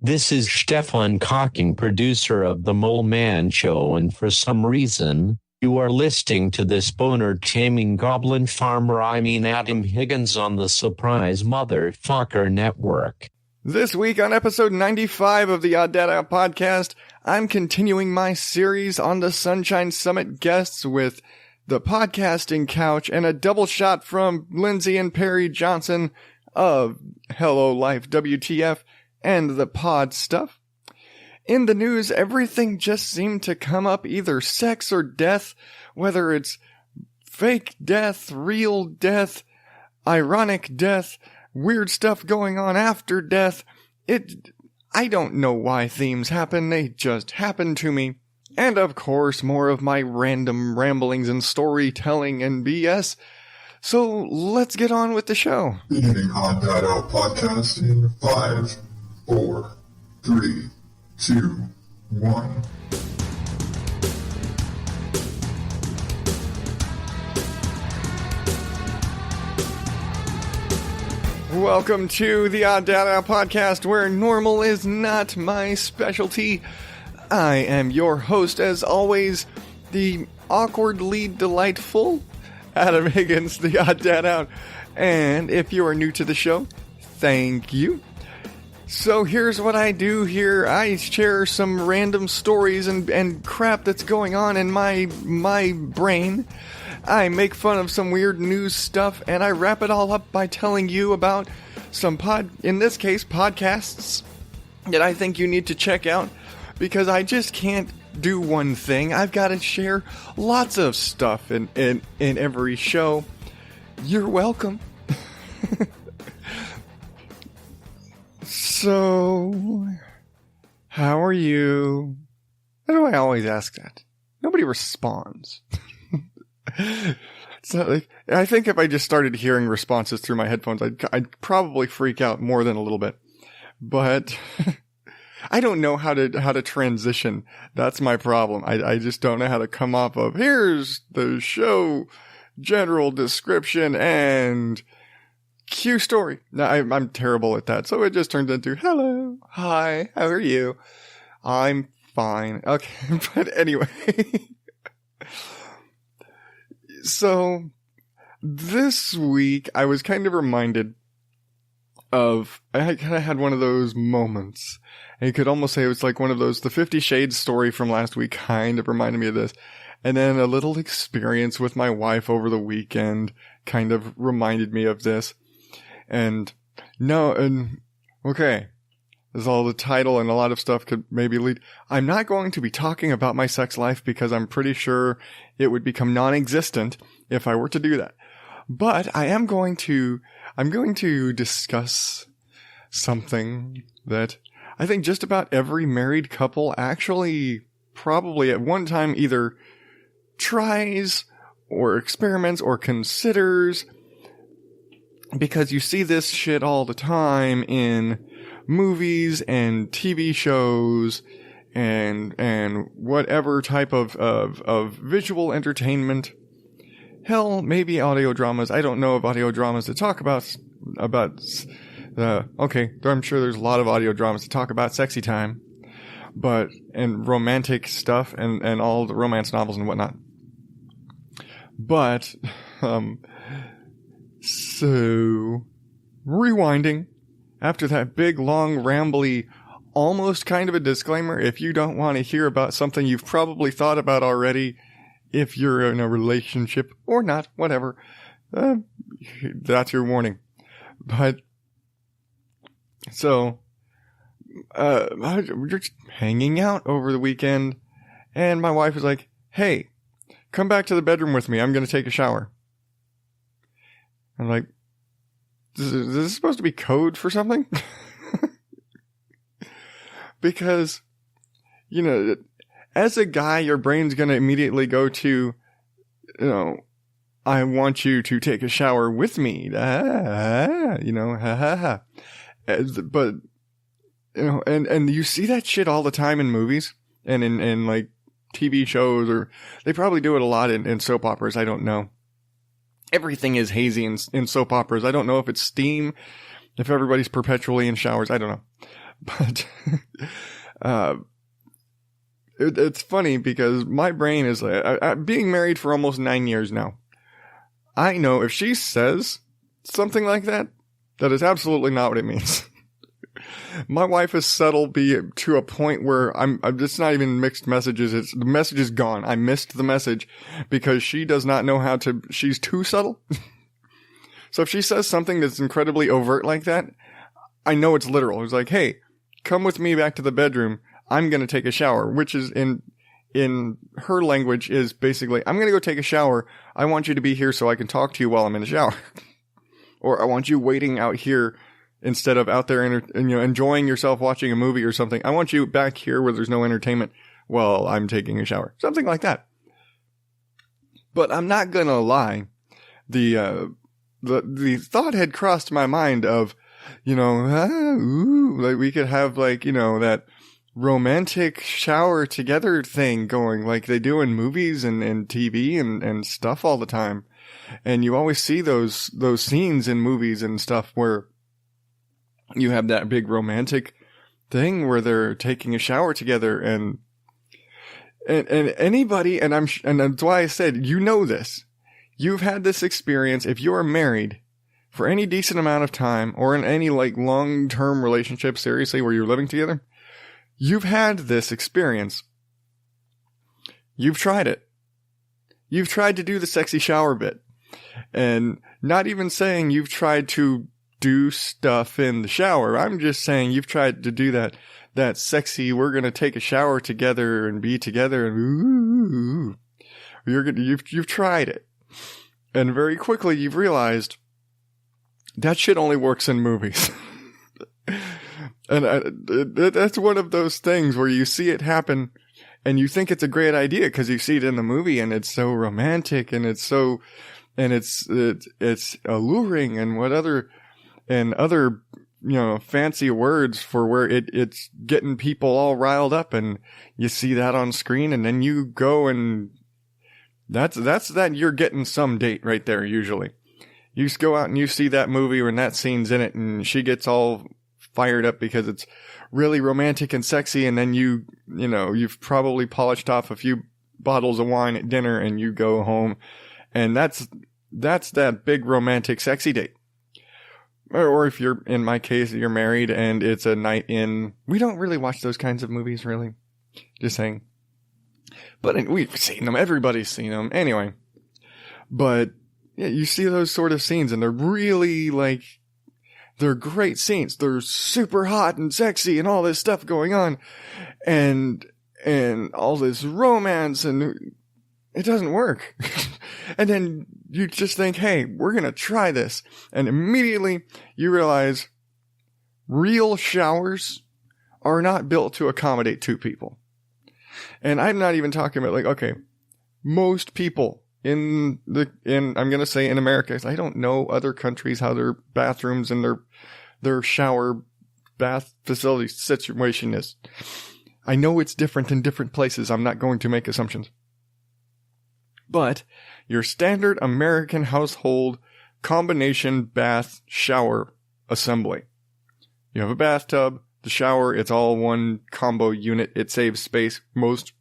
This is Stefan Cocking, producer of The Mole Man Show, and for some reason, you are listening to this boner-taming goblin farmer, Adam Higgins, on the Surprise Motherfucker Network. This week on episode 95 of the Odd Dad Out podcast, I'm continuing my series on the Sunshine Summit guests with the podcasting couch and a double shot from Lindsay and Perry Johnson of Hello Life WTF and the pod stuff. In the news, everything just seemed to come up, either sex or death, whether it's fake death, real death, ironic death, weird stuff going on after death. I don't know why themes happen, they just happen to me. And of course, more of my random ramblings and storytelling and BS. So let's get on with the show. Beginning Odd Dad Out podcast in 5, 4, 3, 2, 1. Welcome to the Odd Dad Out podcast, where normal is not my specialty. I am your host, as always, the awkwardly delightful Adam Higgins, the Odd Dad Out. And if you are new to the show, thank you. So here's what I do here. I share some random stories and crap that's going on in my brain. I make fun of some weird news stuff, and I wrap it all up by telling you about some in this case, podcasts that I think you need to check out, because I just can't do one thing. I've got to share lots of stuff in every show. You're welcome. So, how are you? Why do I always ask that? Nobody responds. It's not like, I think if I just started hearing responses through my headphones, I'd probably freak out more than a little bit. But I don't know how to transition. That's my problem. I just don't know how to come off of, here's the show general description and cue story. No, I'm terrible at that. So it just turns into, hello, hi, how are you? I'm fine. Okay, but anyway. So this week I was kind of reminded of, I kind of had one of those moments. And you could almost say it was like one of those, the 50 Shades story from last week kind of reminded me of this. And then a little experience with my wife over the weekend kind of reminded me of this. And okay, this is all the title, and a lot of stuff could maybe lead. I'm not going to be talking about my sex life because I'm pretty sure it would become non-existent if I were to do that. But I'm going to discuss something that I think just about every married couple actually probably at one time either tries or experiments or considers, because you see this shit all the time in movies and TV shows and whatever type of visual entertainment. Hell, maybe audio dramas. I don't know of audio dramas to talk about okay, I'm sure there's a lot of audio dramas to talk about sexy time, and romantic stuff and all the romance novels and whatnot. But, so, rewinding, after that big, long, rambly, almost kind of a disclaimer, if you don't want to hear about something you've probably thought about already, if you're in a relationship or not, whatever, that's your warning. But, so, we're just hanging out over the weekend, and my wife was like, hey, come back to the bedroom with me, I'm going to take a shower. I'm like, is this supposed to be code for something? Because, as a guy, your brain's going to immediately go to, I want you to take a shower with me. But, and you see that shit all the time in movies and in like TV shows, or they probably do it a lot in soap operas. I don't know. Everything is hazy in soap operas. I don't know if it's steam, if everybody's perpetually in showers. I don't know. But it's funny because my brain is like, being married for almost 9 years now. I know if she says something like that, that is absolutely not what it means. My wife has settled to a point where it's not even mixed messages. The message is gone. I missed the message because she does not know she's too subtle. So if she says something that's incredibly overt like that, I know it's literal. It's like, hey, come with me back to the bedroom. I'm going to take a shower, which is in her language is basically, I'm going to go take a shower. I want you to be here so I can talk to you while I'm in the shower. Or I want you waiting out here instead of out there enjoying yourself watching a movie or something. I want you back here where there's no entertainment while I'm taking a shower. Something like that. But I'm not going to lie. The thought had crossed my mind of, like we could have that romantic shower together thing going like they do in movies and TV and stuff all the time. And you always see those scenes in movies and stuff where you have that big romantic thing where they're taking a shower together and anybody, and that's why I said, this. You've had this experience. If you are married for any decent amount of time or in any long-term relationship, seriously, where you're living together, you've had this experience. You've tried it. You've tried to do the sexy shower bit. And not even saying you've tried to do stuff in the shower. I'm just saying you've tried to do that sexy, we're going to take a shower together and be together and you've tried it. And very quickly you've realized that shit only works in movies. And that's one of those things where you see it happen and you think it's a great idea because you see it in the movie and it's so romantic and it's alluring and other fancy words for where it's getting people all riled up, and you see that on screen and then you go and that's that you're getting some date right there. Usually you just go out and you see that movie when that scene's in it and she gets all fired up because it's really romantic and sexy, and then you've probably polished off a few bottles of wine at dinner and you go home, and that's that big romantic sexy date. Or if you're, in my case, you're married and it's a night in, we don't really watch those kinds of movies, really. Just saying. But we've seen them. Everybody's seen them. Anyway. But yeah, you see those sort of scenes and they're really they're great scenes. They're super hot and sexy and all this stuff going on. And all this romance, and it doesn't work. And then you just think, hey, we're going to try this. And immediately you realize real showers are not built to accommodate two people. And I'm not even talking about okay, most people I'm going to say in America, I don't know other countries, how their bathrooms and their shower bath facility situation is. I know it's different in different places. I'm not going to make assumptions. But your standard American household combination bath shower assembly. You have a bathtub, the shower, it's all one combo unit. It saves space. Most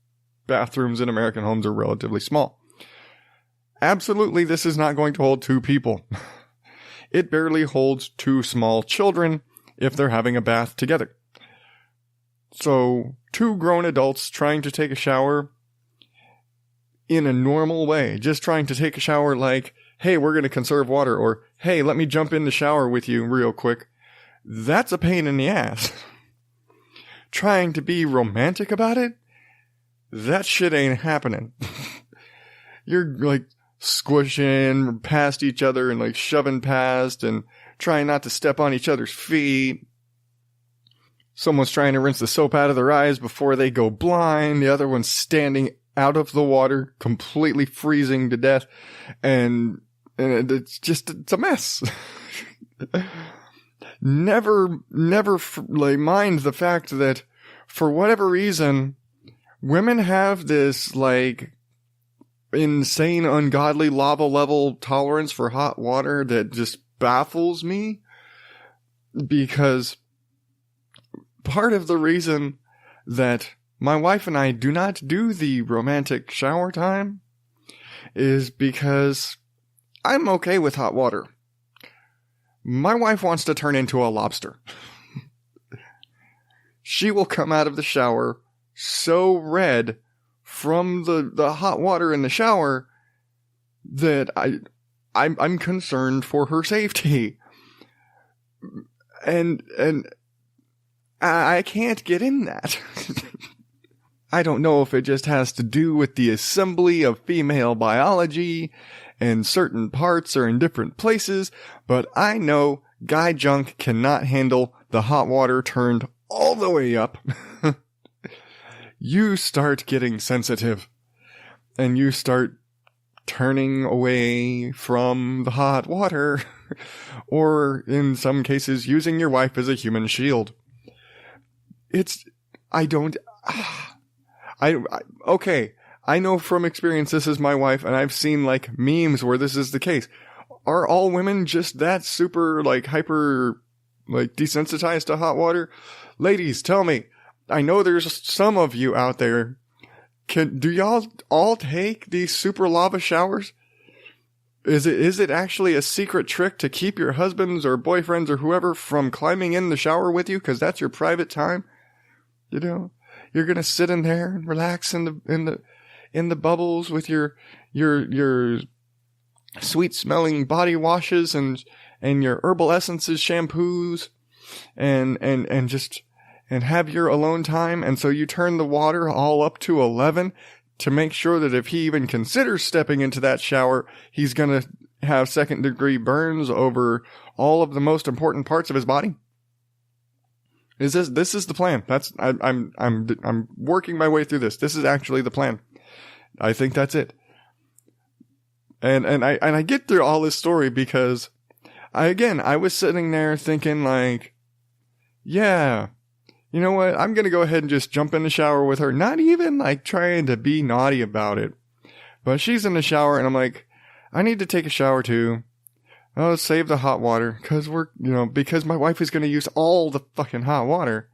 bathrooms in American homes are relatively small. Absolutely, this is not going to hold two people. It barely holds two small children if they're having a bath together. So, two grown adults trying to take a shower in a normal way, just trying to take a shower like, hey, we're going to conserve water, or hey, let me jump in the shower with you real quick. That's a pain in the ass. Trying to be romantic about it? That shit ain't happening. You're squishing past each other and shoving past and trying not to step on each other's feet. Someone's trying to rinse the soap out of their eyes before they go blind. The other one's standing out of the water, completely freezing to death. And it's a mess. Never mind the fact that for whatever reason, women have this insane, ungodly lava level tolerance for hot water that just baffles me, because part of the reason that my wife and I do not do the romantic shower time is because I'm okay with hot water. My wife wants to turn into a lobster. She will come out of the shower so red from the hot water in the shower that I'm concerned for her safety. And I can't get in that. I don't know if it just has to do with the assembly of female biology and certain parts are in different places, but I know guy junk cannot handle the hot water turned all the way up. You start getting sensitive and you start turning away from the hot water or in some cases using your wife as a human shield. Okay, I know from experience this is my wife, and I've seen like memes where this is the case. Are all women just that super like hyper like desensitized to hot water? Ladies, tell me. I know there's some of you out there. Do y'all all take these super lava showers? Is it actually a secret trick to keep your husbands or boyfriends or whoever from climbing in the shower with you? 'Cause that's your private time. You know, you're going to sit in there and relax in the bubbles with your sweet smelling body washes and your herbal essences, shampoos and have your alone time. And so you turn the water all up to 11 to make sure that if he even considers stepping into that shower, he's going to have second degree burns over all of the most important parts of his body. This is the plan. I'm working my way through this. This is actually the plan. I think that's it. And I get through all this story because I was sitting there thinking like, yeah, you know what? I'm going to go ahead and just jump in the shower with her. Not even like trying to be naughty about it, but she's in the shower and I'm like, I need to take a shower too. Oh, save the hot water because my wife is going to use all the fucking hot water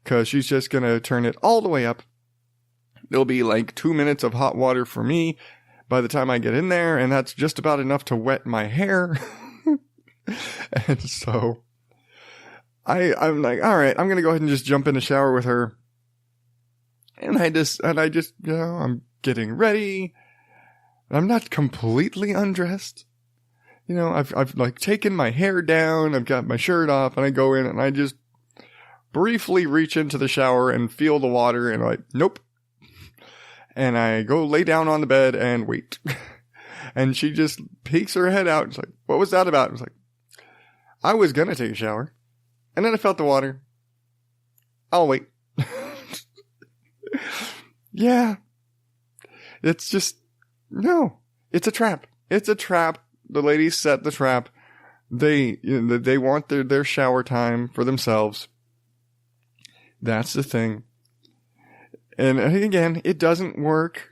because she's just going to turn it all the way up. There'll be like 2 minutes of hot water for me by the time I get in there, and that's just about enough to wet my hair. And so I'm like, all right, I'm going to go ahead and just jump in the shower with her. And I just, I'm getting ready. I'm not completely undressed. You know, I've like taken my hair down, I've got my shirt off, and I go in and I just briefly reach into the shower and feel the water and I'm like, nope. And I go lay down on the bed and wait. And she just peeks her head out and she's like, what was that about? I was like, I was gonna take a shower. And then I felt the water. I'll wait. Yeah. It's just, no, it's a trap. It's a trap. The ladies set the trap. They want their shower time for themselves. That's the thing. And again, it doesn't work.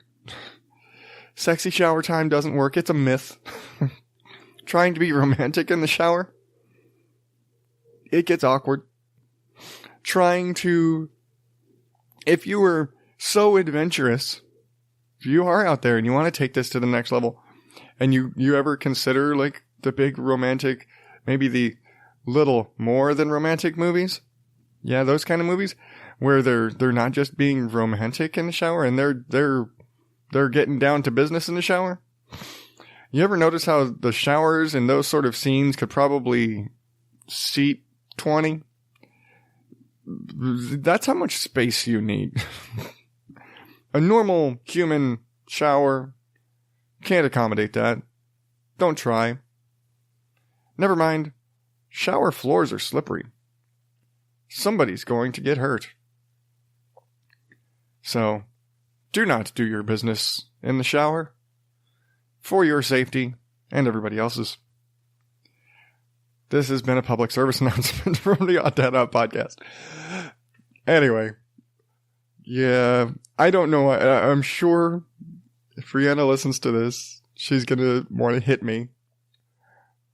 Sexy shower time doesn't work. It's a myth. Trying to be romantic in the shower, it gets awkward. If you were so adventurous, if you are out there and you want to take this to the next level, and you ever consider like the big romantic, maybe the little more than romantic movies? Yeah, those kind of movies where they're not just being romantic in the shower and they're getting down to business in the shower. You ever notice how the showers in those sort of scenes could probably seat 20? That's how much space you need. A normal human shower can't accommodate that. Don't try. Never mind. Shower floors are slippery. Somebody's going to get hurt. So, do not do your business in the shower for your safety and everybody else's. This has been a public service announcement from the Odd Dad Out podcast. Anyway, yeah, I don't know. I'm sure if Brianna listens to this, she's going to want to hit me.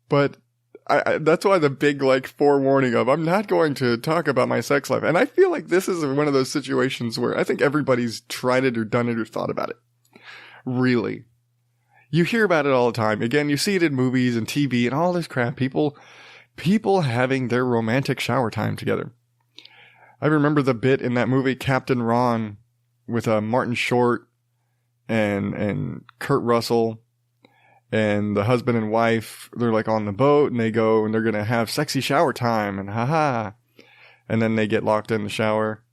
But that's why the big, like, forewarning of, I'm not going to talk about my sex life. And I feel like this is one of those situations where I think everybody's tried it or done it or thought about it. Really. You hear about it all the time. Again, you see it in movies and TV and all this crap. People having their romantic shower time together. I remember the bit in that movie, Captain Ron, with Martin Short and Kurt Russell. And the husband and wife, they're like on the boat and they go and they're going to have sexy shower time and haha. And then they get locked in the shower.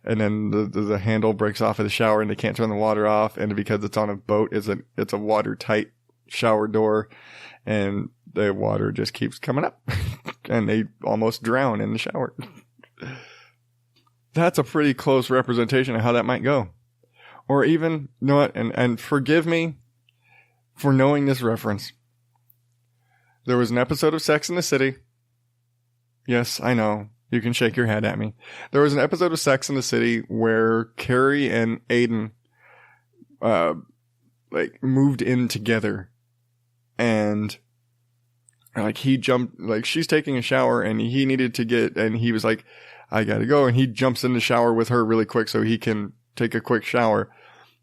And then the handle breaks off of the shower and they can't turn the water off. And because it's on a boat, it's a watertight shower door. And the water just keeps coming up. And they almost drown in the shower. That's a pretty close representation of how that might go. Or even, you know what, and forgive me for knowing this reference. There was an episode of Sex and the City. Yes, I know. You can shake your head at me. There was an episode of Sex and the City where Carrie and Aiden, moved in together. And, like, he jumped, like, she's taking a shower and he needed to get, and he was like, I gotta go. And he jumps in the shower with her really quick so he can take a quick shower.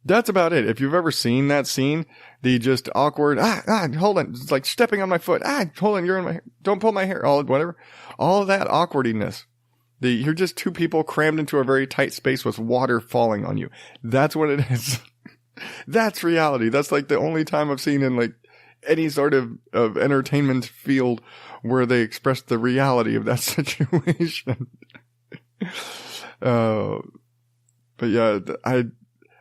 That's about it. If you've ever seen that scene, the just awkward, hold on, it's like stepping on my foot, hold on, you're in my hair, don't pull my hair, whatever. All that awkwardness. You're just two people crammed into a very tight space with water falling on you. That's what it is. That's reality. That's like the only time I've seen in like any sort of entertainment field where they express the reality of that situation. But yeah,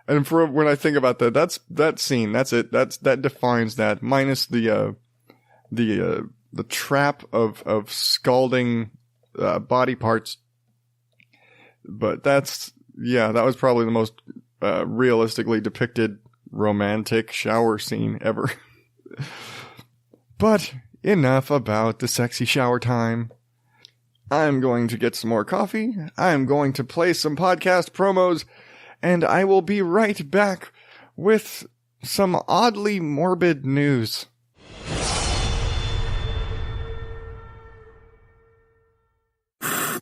and for when I think about that scene, that's it. That defines that. Minus the trap of scalding body parts. But that was probably the most realistically depicted romantic shower scene ever. But enough about the sexy shower time. I'm going to get some more coffee. I'm going to play some podcast promos. And I will be right back with some oddly morbid news.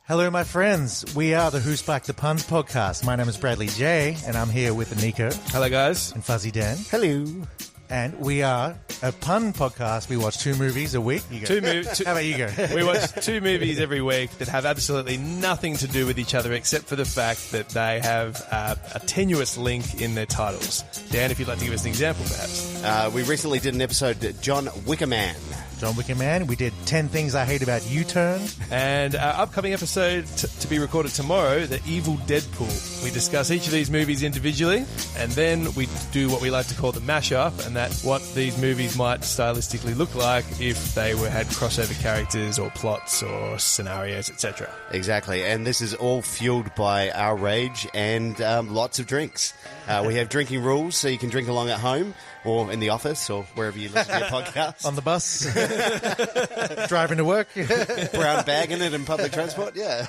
Hello, my friends. We are the Who's Back the Puns podcast. My name is Bradley J, and I'm here with Nico. Hello, guys. And Fuzzy Dan. Hello. And we are a pun podcast. We watch 2 movies a week. You go. How about you go? We watch 2 movies every week that have absolutely nothing to do with each other except for the fact that they have a tenuous link in their titles. Dan, if you'd like to give us an example, perhaps. We recently did an episode, John Wickerman. John Wickerman. We did 10 Things I Hate About U-Turn. And our upcoming episode to be recorded tomorrow, The Evil Deadpool. We discuss each of these movies individually, and then we do what we like to call the mashup, and that's what these movies might stylistically look like if they had crossover characters or plots or scenarios, etc. Exactly, and this is all fueled by our rage and lots of drinks. We have drinking rules, so you can drink along at home or in the office or wherever you listen to your podcast. On the bus. Driving to work. Brown bagging it in public transport, yeah.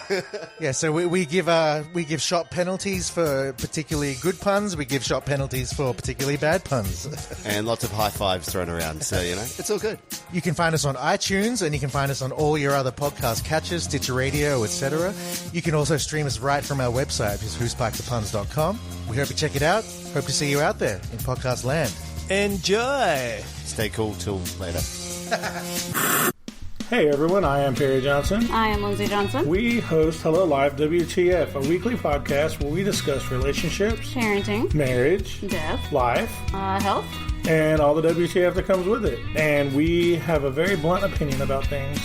Yeah, so we give shot penalties for particularly good puns. We give shot penalties for particularly bad puns. And lots of high fives thrown around, so, it's all good. You can find us on iTunes, and you can find us on all your other podcast catchers, Stitcher Radio, etc. You can also stream us right from our website, which is whospikethepuns.com. We hope you check it out. Hope to see you out there in podcast land. Enjoy! Stay cool till later. Hey everyone, I am Perry Johnson. I am Lindsay Johnson. We host Hello Life WTF, a weekly podcast where we discuss relationships, Parenting, marriage, death, life, health, and all the WTF that comes with it. And we have a very blunt opinion about things.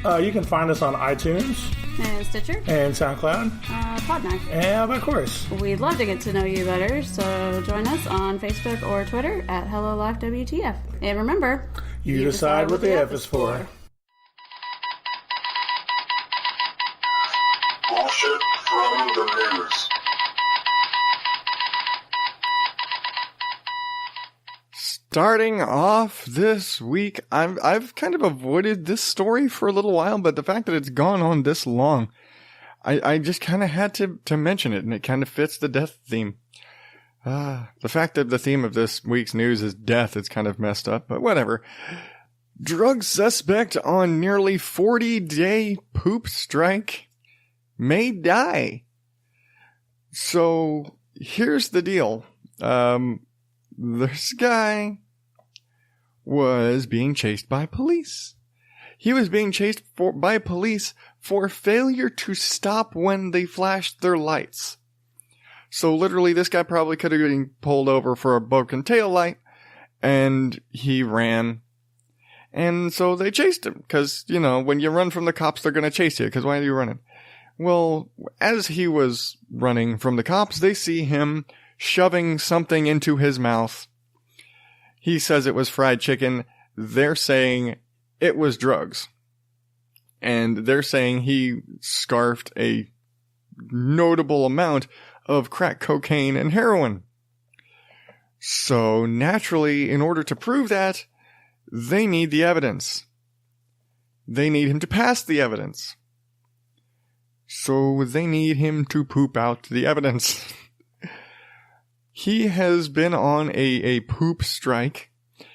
You can find us on iTunes, and Stitcher, and SoundCloud, Podknife, and of course. We'd love to get to know you better, so join us on Facebook or Twitter at Hello Life WTF. And remember, you decide what the F is for. Bullshit from the news. Starting off this week, I've kind of avoided this story for a little while, but the fact that it's gone on this long, I just kind of had to mention it, and it kind of fits the death theme. The fact that the theme of this week's news is death is kind of messed up, but whatever. Drug suspect on nearly 40-day poop strike may die. So here's the deal. This guy was being chased by police. He was being chased by police for failure to stop when they flashed their lights. So literally, this guy probably could have been pulled over for a broken tail light, and he ran. And so they chased him, because, you know, when you run from the cops, they're going to chase you, because why are you running? Well, as he was running from the cops, they see him shoving something into his mouth. He says it was fried chicken. They're saying it was drugs. And they're saying he scarfed a notable amount of crack cocaine and heroin. So naturally, in order to prove that, they need the evidence. They need him to pass the evidence. So they need him to poop out the evidence. He has been on a poop strike.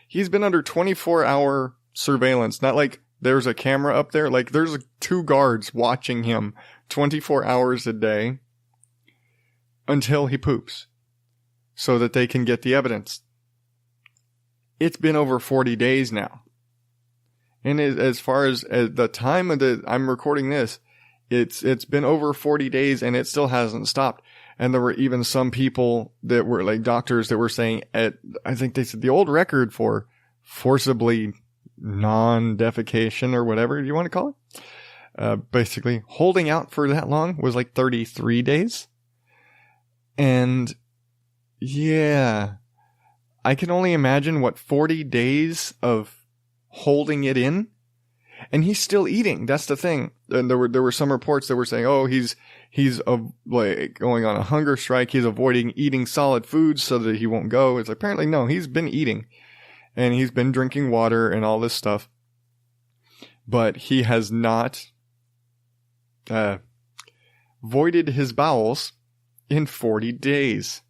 He's been under 24-hour surveillance. Not like there's a camera up there. Like there's 2 guards watching him 24 hours a day until he poops so that they can get the evidence. It's been over 40 days now. And as far as the time of I'm recording this, it's been over 40 days and it still hasn't stopped. And there were even some people that were like doctors that were saying I think they said the old record for forcibly non-defecation or whatever you want to call it. Basically holding out for that long was like 33 days. And yeah, I can only imagine what 40 days of holding it in. And he's still eating. That's the thing. And there were some reports that were saying, oh, he's like going on a hunger strike. He's avoiding eating solid foods so that he won't go. It's apparently no, he's been eating and he's been drinking water and all this stuff, but he has not voided his bowels in 40 days.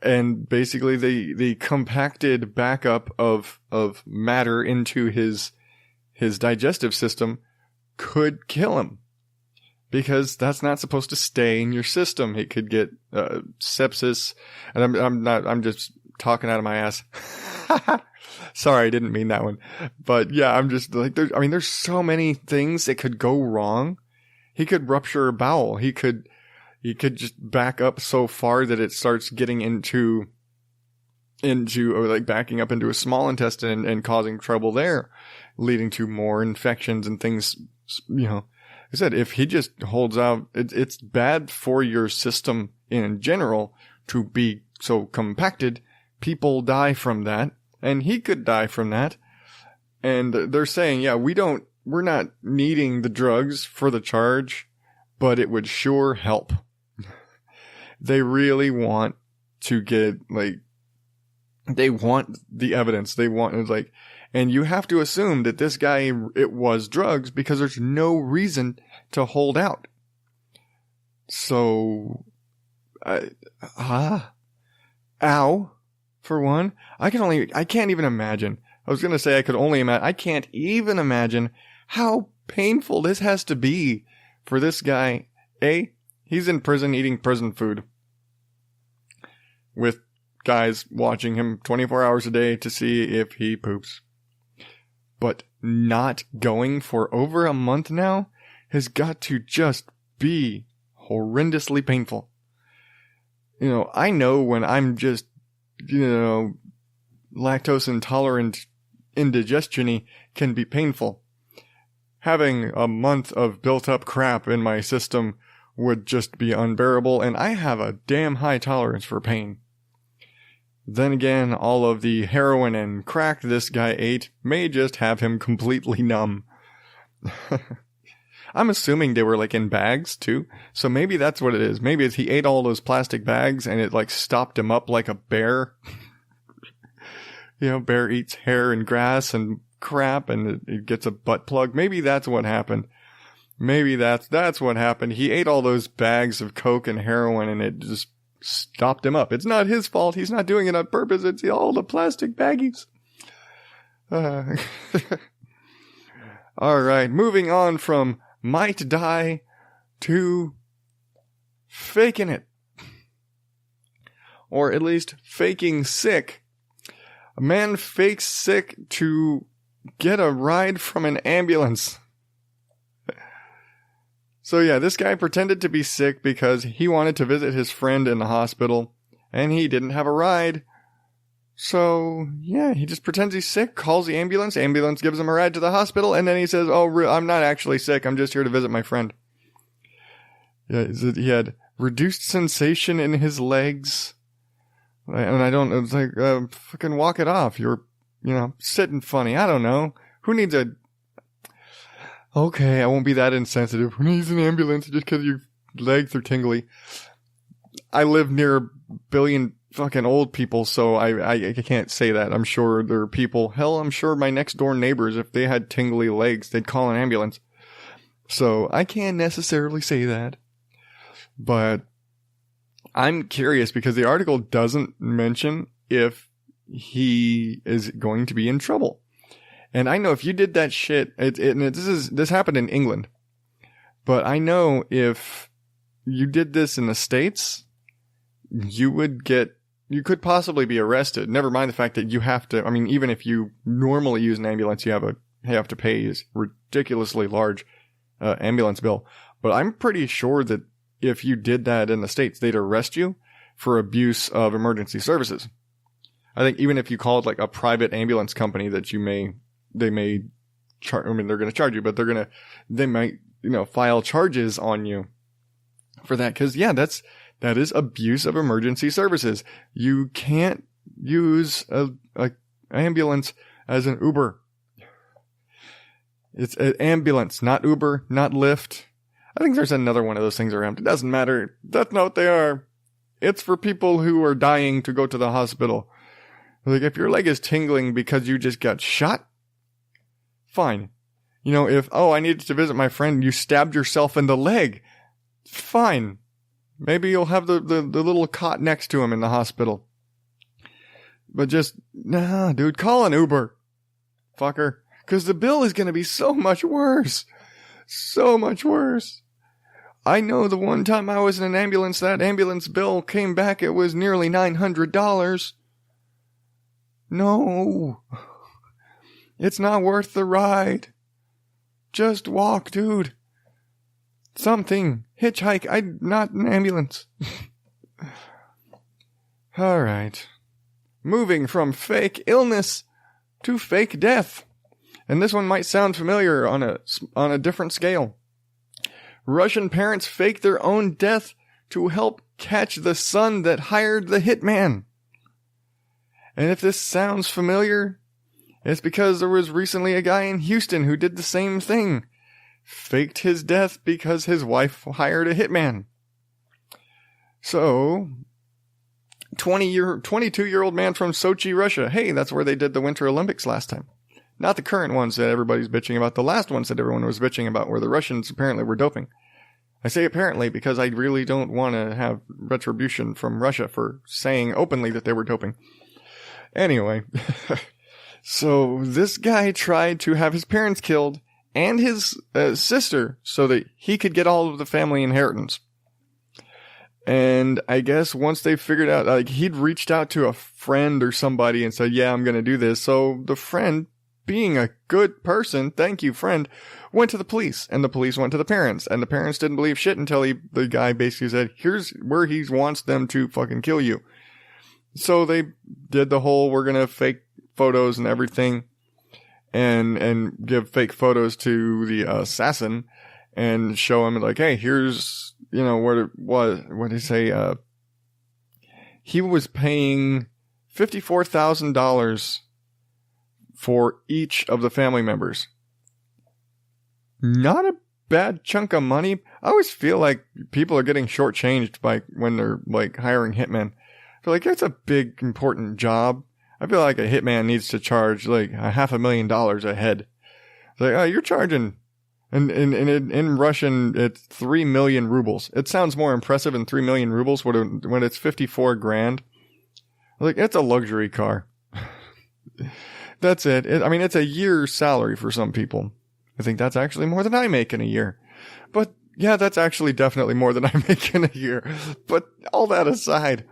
And basically the compacted backup of matter into his digestive system could kill him, because that's not supposed to stay in your system. It could get sepsis, and I'm just talking out of my ass. Sorry, I didn't mean that one. But yeah, I'm just like, there's so many things that could go wrong. He could rupture a bowel. He could just back up so far that it starts getting into or like backing up into a small intestine and causing trouble there, leading to more infections and things. You know, I said, if he just holds out, it's bad for your system in general to be so compacted. People die from that, and he could die from that. And they're saying, yeah, we're not needing the drugs for the charge, but it would sure help. They really want to get, like, they want the evidence. They want, it's like, and you have to assume that this guy, it was drugs, because there's no reason to hold out. So, ow, for one. I can't even imagine. I was going to say I could only imagine. I can't even imagine how painful this has to be for this guy. He's in prison eating prison food with guys watching him 24 hours a day to see if he poops. But not going for over a month now has got to just be horrendously painful. You know, I know when I'm just, lactose intolerant indigestion-y can be painful. Having a month of built up crap in my system would just be unbearable, and I have a damn high tolerance for pain. Then again, all of the heroin and crack this guy ate may just have him completely numb. I'm assuming they were like in bags too, so maybe that's what it is. Maybe it's he ate all those plastic bags and it like stopped him up like a bear. Bear eats hair and grass and crap and it gets a butt plug. Maybe that's what happened. Maybe that's what happened. He ate all those bags of coke and heroin and it just stopped him up. It's not his fault. He's not doing it on purpose. It's all the plastic baggies. All right, moving on from might die to faking it. Or at least faking sick. A man fakes sick to get a ride from an ambulance. So yeah, this guy pretended to be sick because he wanted to visit his friend in the hospital, and he didn't have a ride. So yeah, he just pretends he's sick, calls the ambulance gives him a ride to the hospital, and then he says, I'm not actually sick, I'm just here to visit my friend. Yeah, he had reduced sensation in his legs. And I don't, it's like, fucking walk it off. You're, sitting funny. I don't know. Who needs okay, I won't be that insensitive. Who needs an ambulance just because your legs are tingly? I live near a billion fucking old people, so I can't say that. I'm sure there are people, I'm sure my next door neighbors, if they had tingly legs, they'd call an ambulance. So I can't necessarily say that. But I'm curious because the article doesn't mention if he is going to be in trouble. And I know if you did that shit, this happened in England, but I know if you did this in the States, you could possibly be arrested. Never mind the fact that you have to, even if you normally use an ambulance, you have to pay a ridiculously large ambulance bill. But I'm pretty sure that if you did that in the States, they'd arrest you for abuse of emergency services. I think even if you called like a private ambulance company that they may charge, they're going to charge you, but they might, file charges on you for that. Cause yeah, that is abuse of emergency services. You can't use a ambulance as an Uber. It's an ambulance, not Uber, not Lyft. I think there's another one of those things around. It doesn't matter. That's not what they are. It's for people who are dying to go to the hospital. Like, if your leg is tingling because you just got shot, fine. If, I needed to visit my friend, you stabbed yourself in the leg, fine. Maybe you'll have the little cot next to him in the hospital. But just, nah, dude, call an Uber. Fucker. Because the bill is going to be so much worse. So much worse. I know the one time I was in an ambulance, that ambulance bill came back, it was nearly $900. No. It's not worth the ride. Just walk, dude. Something. Hitchhike. Not an ambulance. All right. Moving from fake illness to fake death. And this one might sound familiar on a different scale. Russian parents fake their own death to help catch the son that hired the hitman. And if this sounds familiar, it's because there was recently a guy in Houston who did the same thing. Faked his death because his wife hired a hitman. So, 22-year-old man from Sochi, Russia. Hey, that's where they did the Winter Olympics last time. Not the current ones that everybody's bitching about. The last ones that everyone was bitching about where the Russians apparently were doping. I say apparently because I really don't want to have retribution from Russia for saying openly that they were doping. Anyway, so this guy tried to have his parents killed and his sister so that he could get all of the family inheritance. And I guess once they figured out, like, he'd reached out to a friend or somebody and said, yeah, I'm going to do this. So the friend, being a good person, thank you, friend, went to the police, and the police went to the parents, and the parents didn't believe shit until the guy basically said, here's where he wants them to fucking kill you. So they did the whole, we're gonna fake photos and everything, and give fake photos to the assassin, and show him like, hey, here's, what it was, what did he say, he was paying $54,000 for each of the family members. Not a bad chunk of money. I always feel like people are getting shortchanged by when they're like hiring hitmen. I feel like that's a big, important job. I feel like a hitman needs to charge like $500,000 a head. It's like, oh, you're charging, and in Russian, it's 3 million rubles. It sounds more impressive in 3 million rubles when it's 54 grand. Like, it's a luxury car. That's it. I mean, it's a year's salary for some people. I think that's actually more than I make in a year. But yeah, that's actually definitely more than I make in a year. But all that aside,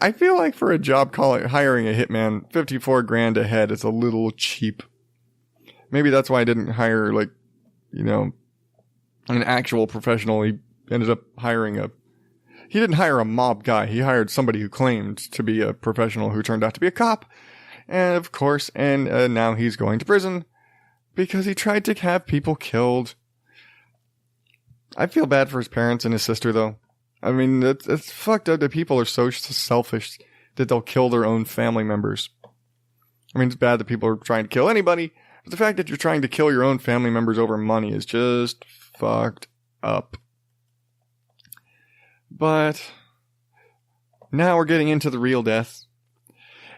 I feel like for a job hiring a hitman, 54 grand a head is a little cheap. Maybe that's why I didn't hire, like, you know, an actual professional. He ended up hiring he didn't hire a mob guy. He hired somebody who claimed to be a professional who turned out to be a cop. And of course, now he's going to prison because he tried to have people killed. I feel bad for his parents and his sister, though. I mean, it's fucked up that people are so selfish that they'll kill their own family members. I mean, it's bad that people are trying to kill anybody, but the fact that you're trying to kill your own family members over money is just fucked up. But now we're getting into the real death.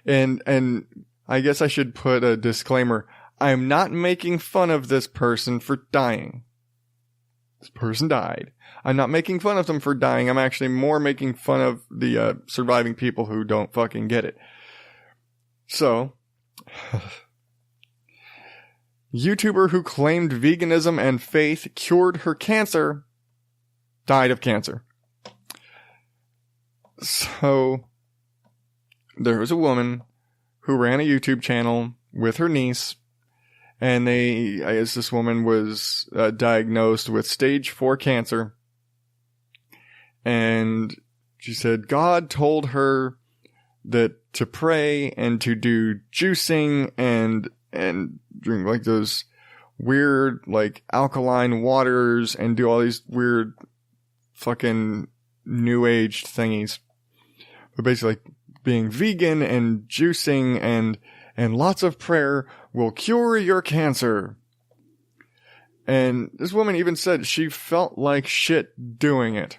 And I guess I should put a disclaimer. I'm not making fun of this person for dying. This person died. I'm not making fun of them for dying. I'm actually more making fun of the surviving people who don't fucking get it. So, YouTuber who claimed veganism and faith cured her cancer died of cancer. So, there was a woman who ran a YouTube channel with her niece. And I guess this woman was diagnosed with stage 4 cancer. And she said God told her that to pray and to do juicing and drink like those weird like alkaline waters and do all these weird fucking new age thingies. But basically like being vegan and juicing and lots of prayer will cure your cancer. And this woman even said she felt like shit doing it.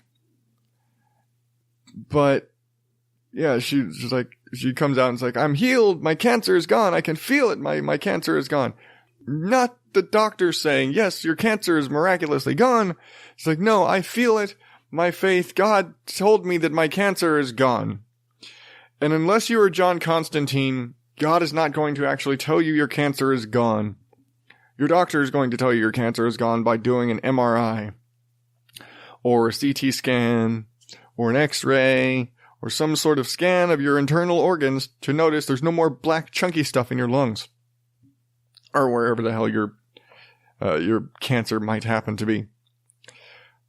But yeah, she's like, she comes out and is like, I'm healed. My cancer is gone. I can feel it. My cancer is gone. Not the doctor saying, yes, your cancer is miraculously gone. It's like, no, I feel it. My faith, God told me that my cancer is gone. And unless you are John Constantine, God is not going to actually tell you your cancer is gone. Your doctor is going to tell you your cancer is gone by doing an MRI or a CT scan or an X-ray or some sort of scan of your internal organs to notice there's no more black chunky stuff in your lungs or wherever the hell your cancer might happen to be.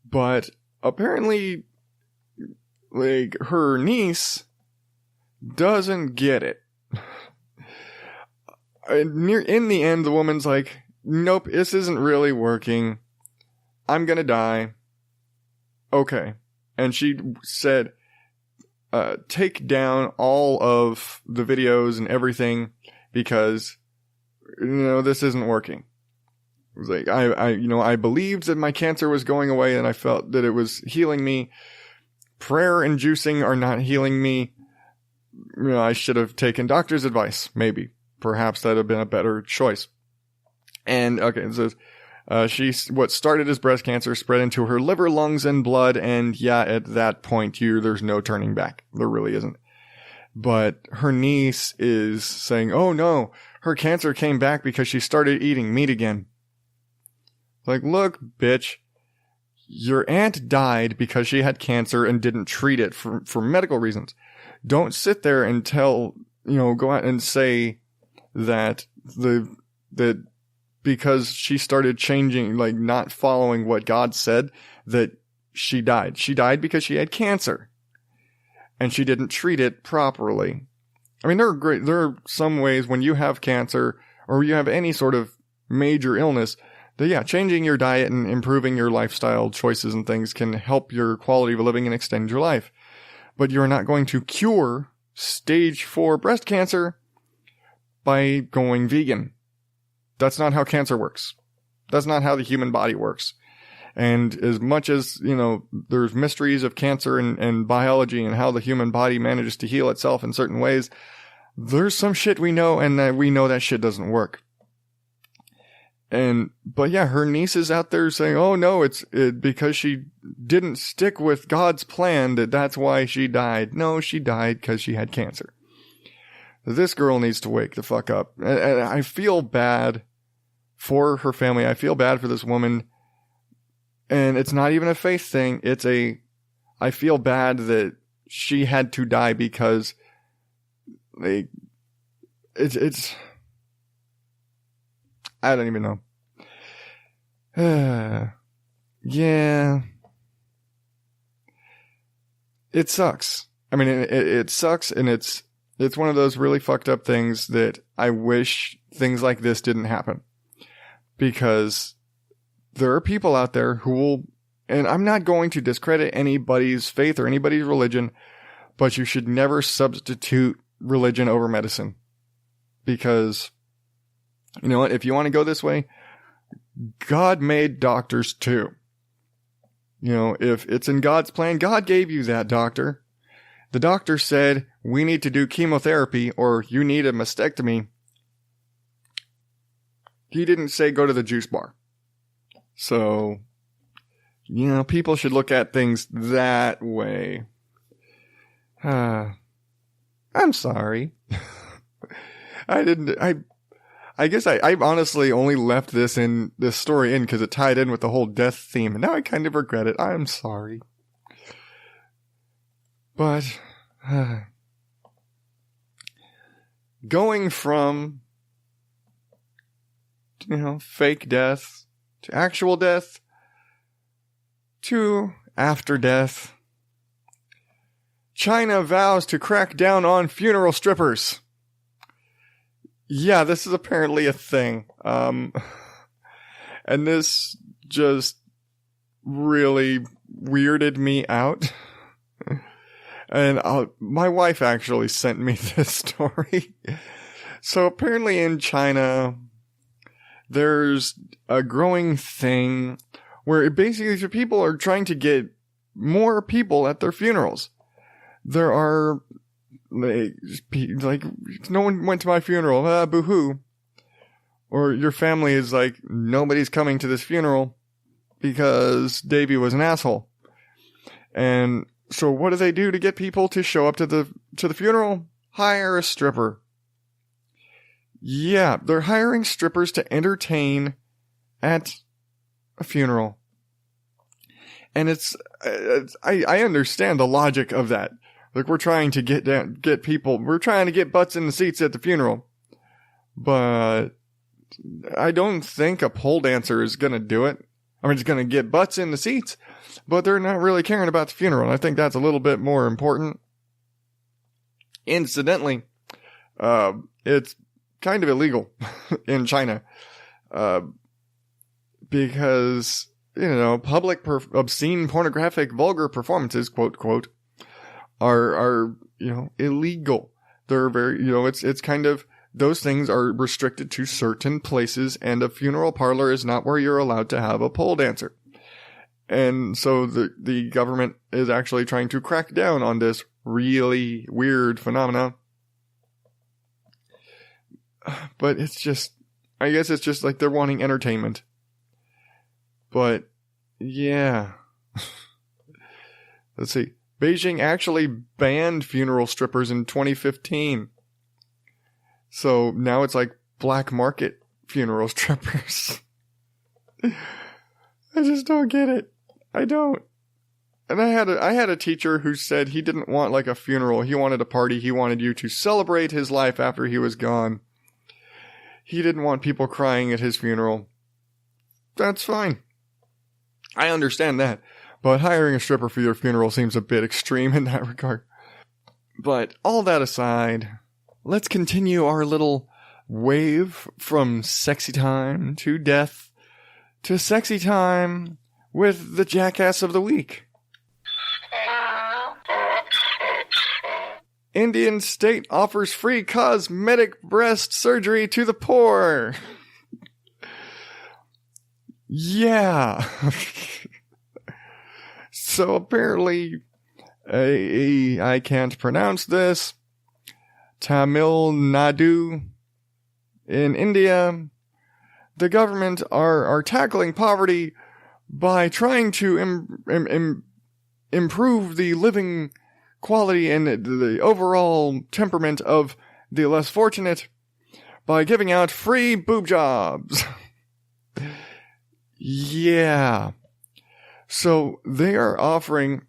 But apparently, like, her niece doesn't get it. In the end, the woman's like, nope, this isn't really working. I'm gonna die. Okay. And she said, take down all of the videos and everything because, this isn't working. It was like, I believed that my cancer was going away and I felt that it was healing me. Prayer and juicing are not healing me. I should have taken doctor's advice, maybe. Perhaps that would have been a better choice. And, okay, it says, what started as breast cancer spread into her liver, lungs, and blood, and yeah, at that point, there's no turning back. There really isn't. But her niece is saying, oh no, her cancer came back because she started eating meat again. Like, look, bitch, your aunt died because she had cancer and didn't treat it for medical reasons. Don't sit there and go out and say that because she started changing, like not following what God said, that she died. She died because she had cancer and she didn't treat it properly. I mean, there are some ways when you have cancer or you have any sort of major illness that, yeah, changing your diet and improving your lifestyle choices and things can help your quality of living and extend your life. But you're not going to cure stage 4 breast cancer by going vegan. That's not how cancer works. That's not how the human body works. And as much as, there's mysteries of cancer and biology and how the human body manages to heal itself in certain ways, there's some shit we know, and we know that shit doesn't work. But yeah, her niece is out there saying, oh no, it's because she didn't stick with God's plan that's why she died. No, she died because she had cancer. This girl needs to wake the fuck up. And I feel bad for her family. I feel bad for this woman. And it's not even a faith thing. I feel bad that she had to die because it's I don't even know. Yeah. It sucks. I mean, it sucks, and it's one of those really fucked up things that I wish things like this didn't happen. Because there are people out there who will, and I'm not going to discredit anybody's faith or anybody's religion, but you should never substitute religion over medicine. Because, you know what, if you want to go this way, God made doctors too. You know, if it's in God's plan, God gave you that doctor. The doctor said, we need to do chemotherapy or you need a mastectomy. He didn't say go to the juice bar. So, you know, people should look at things that way. I'm sorry. I guess I honestly only left this story in because it tied in with the whole death theme, and now I kind of regret it. I'm sorry. But, going from, you know, fake death to actual death to after death, China vows to crack down on funeral strippers. Yeah, this is apparently a thing. And this just really weirded me out. And my wife actually sent me this story. So apparently in China, there's a growing thing where basically people are trying to get more people at their funerals. There are, like, no one went to my funeral, boo-hoo. Or your family is like, nobody's coming to this funeral because Davey was an asshole. And so what do they do to get people to show up to the funeral? Hire a stripper. Yeah, they're hiring strippers to entertain at a funeral. And I understand the logic of that. Like, we're trying to get people, we're trying to get butts in the seats at the funeral. But I don't think a pole dancer is going to do it. I mean, it's going to get butts in the seats, but they're not really caring about the funeral. And I think that's a little bit more important. Incidentally, it's kind of illegal in China, because, you know, public obscene, pornographic, vulgar performances, quote, quote, are, you know, illegal. They're very, you know, it's kind of, those things are restricted to certain places, and a funeral parlor is not where you're allowed to have a pole dancer. And so the government is actually trying to crack down on this really weird phenomena. But it's just, I guess it's just like they're wanting entertainment. But, yeah. Let's see. Beijing actually banned funeral strippers in 2015. So now it's like black market funeral strippers. I just don't get it. I don't. And I had a teacher who said he didn't want like a funeral. He wanted a party. He wanted you to celebrate his life after he was gone. He didn't want people crying at his funeral. That's fine. I understand that. But hiring a stripper for your funeral seems a bit extreme in that regard. But all that aside, let's continue our little wave from sexy time to death to sexy time with the jackass of the week. Indian state offers free cosmetic breast surgery to the poor. Yeah. So apparently, I can't pronounce this, Tamil Nadu in India, the government are tackling poverty by trying to improve the living quality and the overall temperament of the less fortunate by giving out free boob jobs. Yeah. So they are offering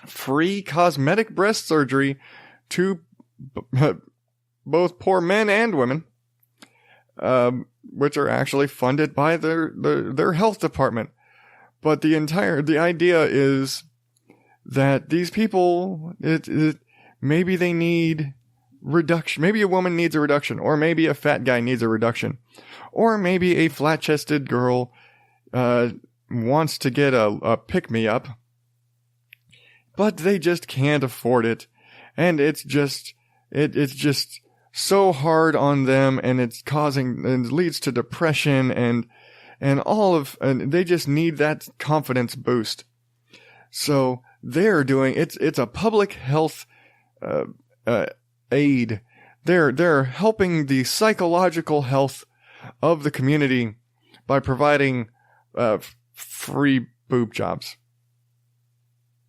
free cosmetic breast surgery to both poor men and women, which are actually funded by their health department. But the idea is that these people, maybe they need reduction. Maybe a woman needs a reduction, or maybe a fat guy needs a reduction, or maybe a flat-chested girl wants to get a pick-me-up, but they just can't afford it, and it's just so hard on them, and it leads to depression and they just need that confidence boost. So they're doing it's a public health aid. They're helping the psychological health of the community by providing free boob jobs.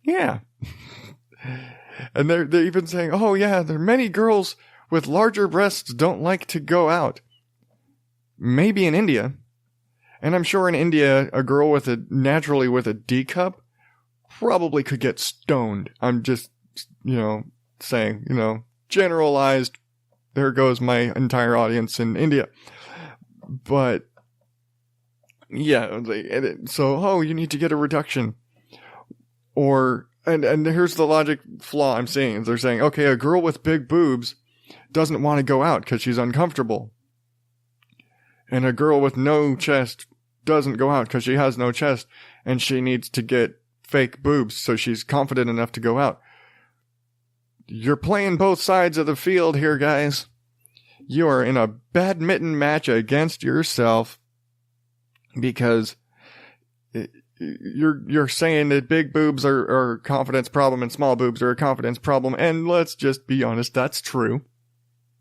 Yeah. And they're even saying, oh yeah, there are many girls with larger breasts don't like to go out. Maybe in India. And I'm sure in India, a girl naturally with a D cup probably could get stoned. I'm just, saying, generalized. There goes my entire audience in India. But yeah, so, you need to get a reduction. And here's the logic flaw I'm seeing. They're saying, okay, a girl with big boobs doesn't want to go out because she's uncomfortable. And a girl with no chest doesn't go out because she has no chest and she needs to get fake boobs so she's confident enough to go out. You're playing both sides of the field here, guys. You are in a badminton match against yourself because you're saying that big boobs are a confidence problem and small boobs are a confidence problem. And let's just be honest, that's true.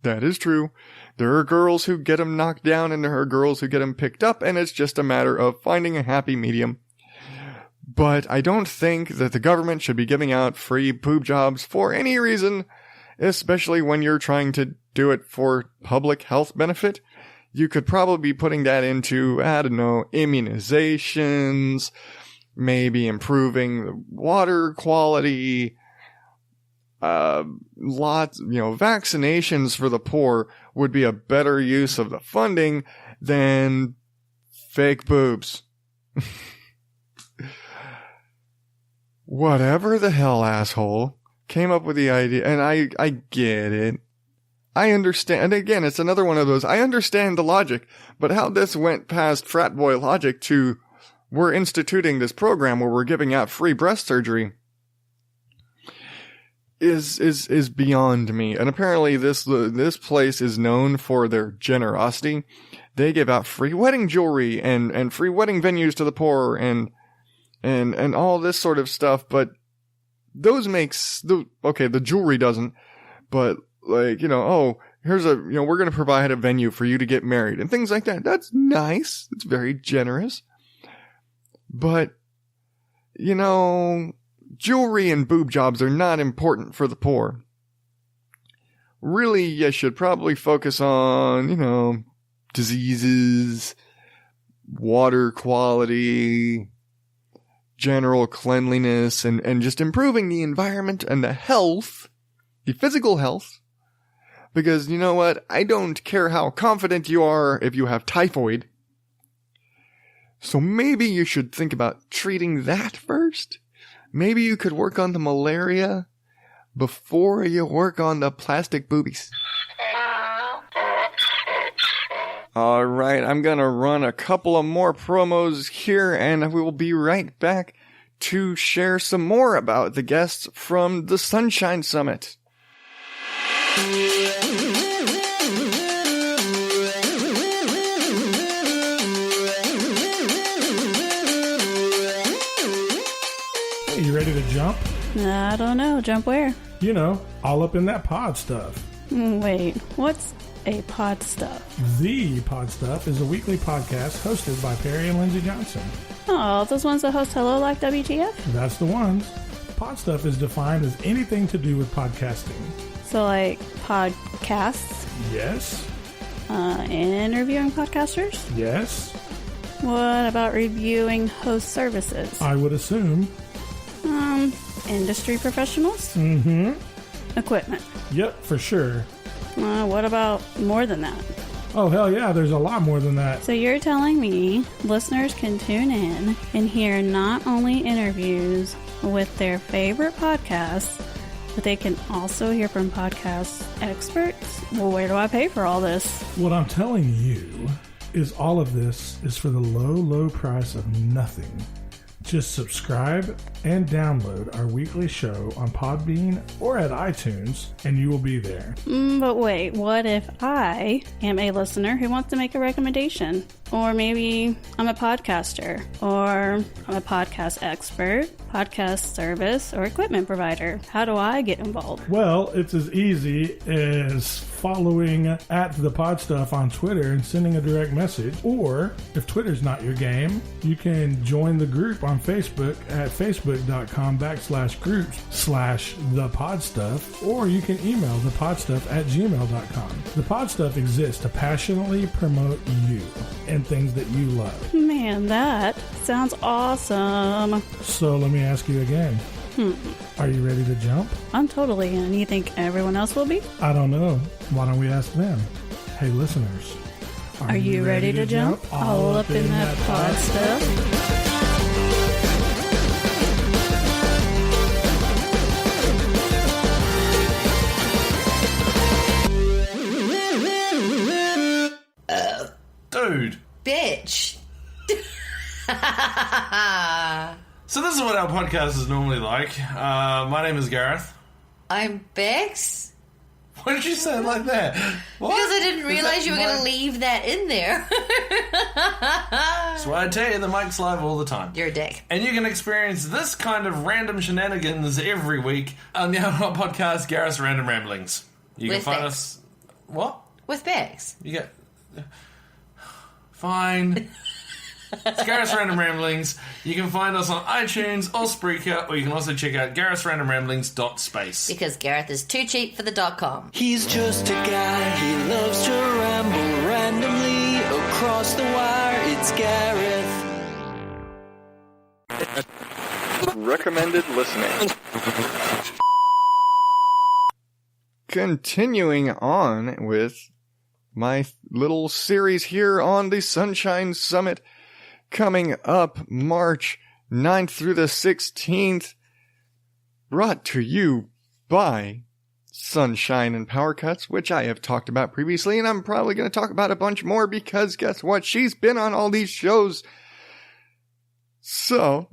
That is true. There are girls who get them knocked down and there are girls who get them picked up, and it's just a matter of finding a happy medium. But I don't think that the government should be giving out free boob jobs for any reason, especially when you're trying to do it for public health benefit. You could probably be putting that into, I don't know, immunizations, maybe improving the water quality, vaccinations for the poor would be a better use of the funding than fake boobs. Whatever the hell, asshole, came up with the idea, and I get it. I understand, and again, it's another one of those, I understand the logic, but how this went past frat boy logic to, we're instituting this program where we're giving out free breast surgery is beyond me. And apparently this place is known for their generosity. They give out free wedding jewelry and free wedding venues to the poor and all this sort of stuff, but those the jewelry doesn't, but here's we're going to provide a venue for you to get married and things like that. That's nice. It's very generous. But, jewelry and boob jobs are not important for the poor. Really, you should probably focus on, diseases, water quality, general cleanliness, and just improving the environment and the health, the physical health. Because you know what? I don't care how confident you are if you have typhoid. So maybe you should think about treating that first. Maybe you could work on the malaria before you work on the plastic boobies. All right, I'm going to run a couple of more promos here, and we will be right back to share some more about the guests from the Sunshine Summit. You ready to jump? I don't know. Jump where? All up in that pod stuff. Wait, what's a pod stuff? The Pod Stuff is a weekly podcast hosted by Perry and Lindsay Johnson. Oh, those ones that host Hello Life WTF? That's the ones. Pod Stuff is defined as anything to do with podcasting. So, like, podcasts? Yes. Interviewing podcasters? Yes. What about reviewing host services? I would assume. Industry professionals? Mm-hmm. Equipment? Yep, for sure. What about more than that? Oh, hell yeah, there's a lot more than that. So you're telling me listeners can tune in and hear not only interviews with their favorite podcasts, but they can also hear from podcast experts? Well, where do I pay for all this? What I'm telling you is all of this is for the low, low price of nothing. Just subscribe and download our weekly show on Podbean or at iTunes, and you will be there. But wait, what if I am a listener who wants to make a recommendation? Or maybe I'm a podcaster, or I'm a podcast expert, podcast service, or equipment provider. How do I get involved? Well, it's as easy as following at the Pod Stuff on Twitter and sending a direct message. Or, if Twitter's not your game, you can join the group on Facebook at facebook.com/groups/thepodstuff, or you can email thepodstuff@gmail.com. The Podstuff exists to passionately promote you and things that you love. Man, that sounds awesome. So let me ask you again. Are you ready to jump? I'm totally in. You think everyone else will be? I don't know. Why don't we ask them? Hey, listeners. Are you ready to jump? All up in that pod stuff? Dude. Bitch. So this is what our podcast is normally like. My name is Gareth. I'm Bex. Why did you say it like that? What? Because I didn't realize you were going to leave that in there. That's why I tell you, the mic's live all the time. You're a dick. And you can experience this kind of random shenanigans every week on our podcast, Gareth's Random Ramblings. You With can find Bex. us... What? With Bex. You get... Fine. It's Gareth's Random Ramblings. You can find us on iTunes or Spreaker, or you can also check out garethsrandomramblings.space. Because Gareth is too cheap for the .com. He's just a guy, he loves to ramble randomly across the wire. It's Gareth. Recommended listening. Continuing on with my little series here on the Sunshine Summit, coming up March 9th through the 16th, brought to you by Sunshine and Power Cuts, which I have talked about previously, and I'm probably going to talk about a bunch more because guess what? She's been on all these shows. So,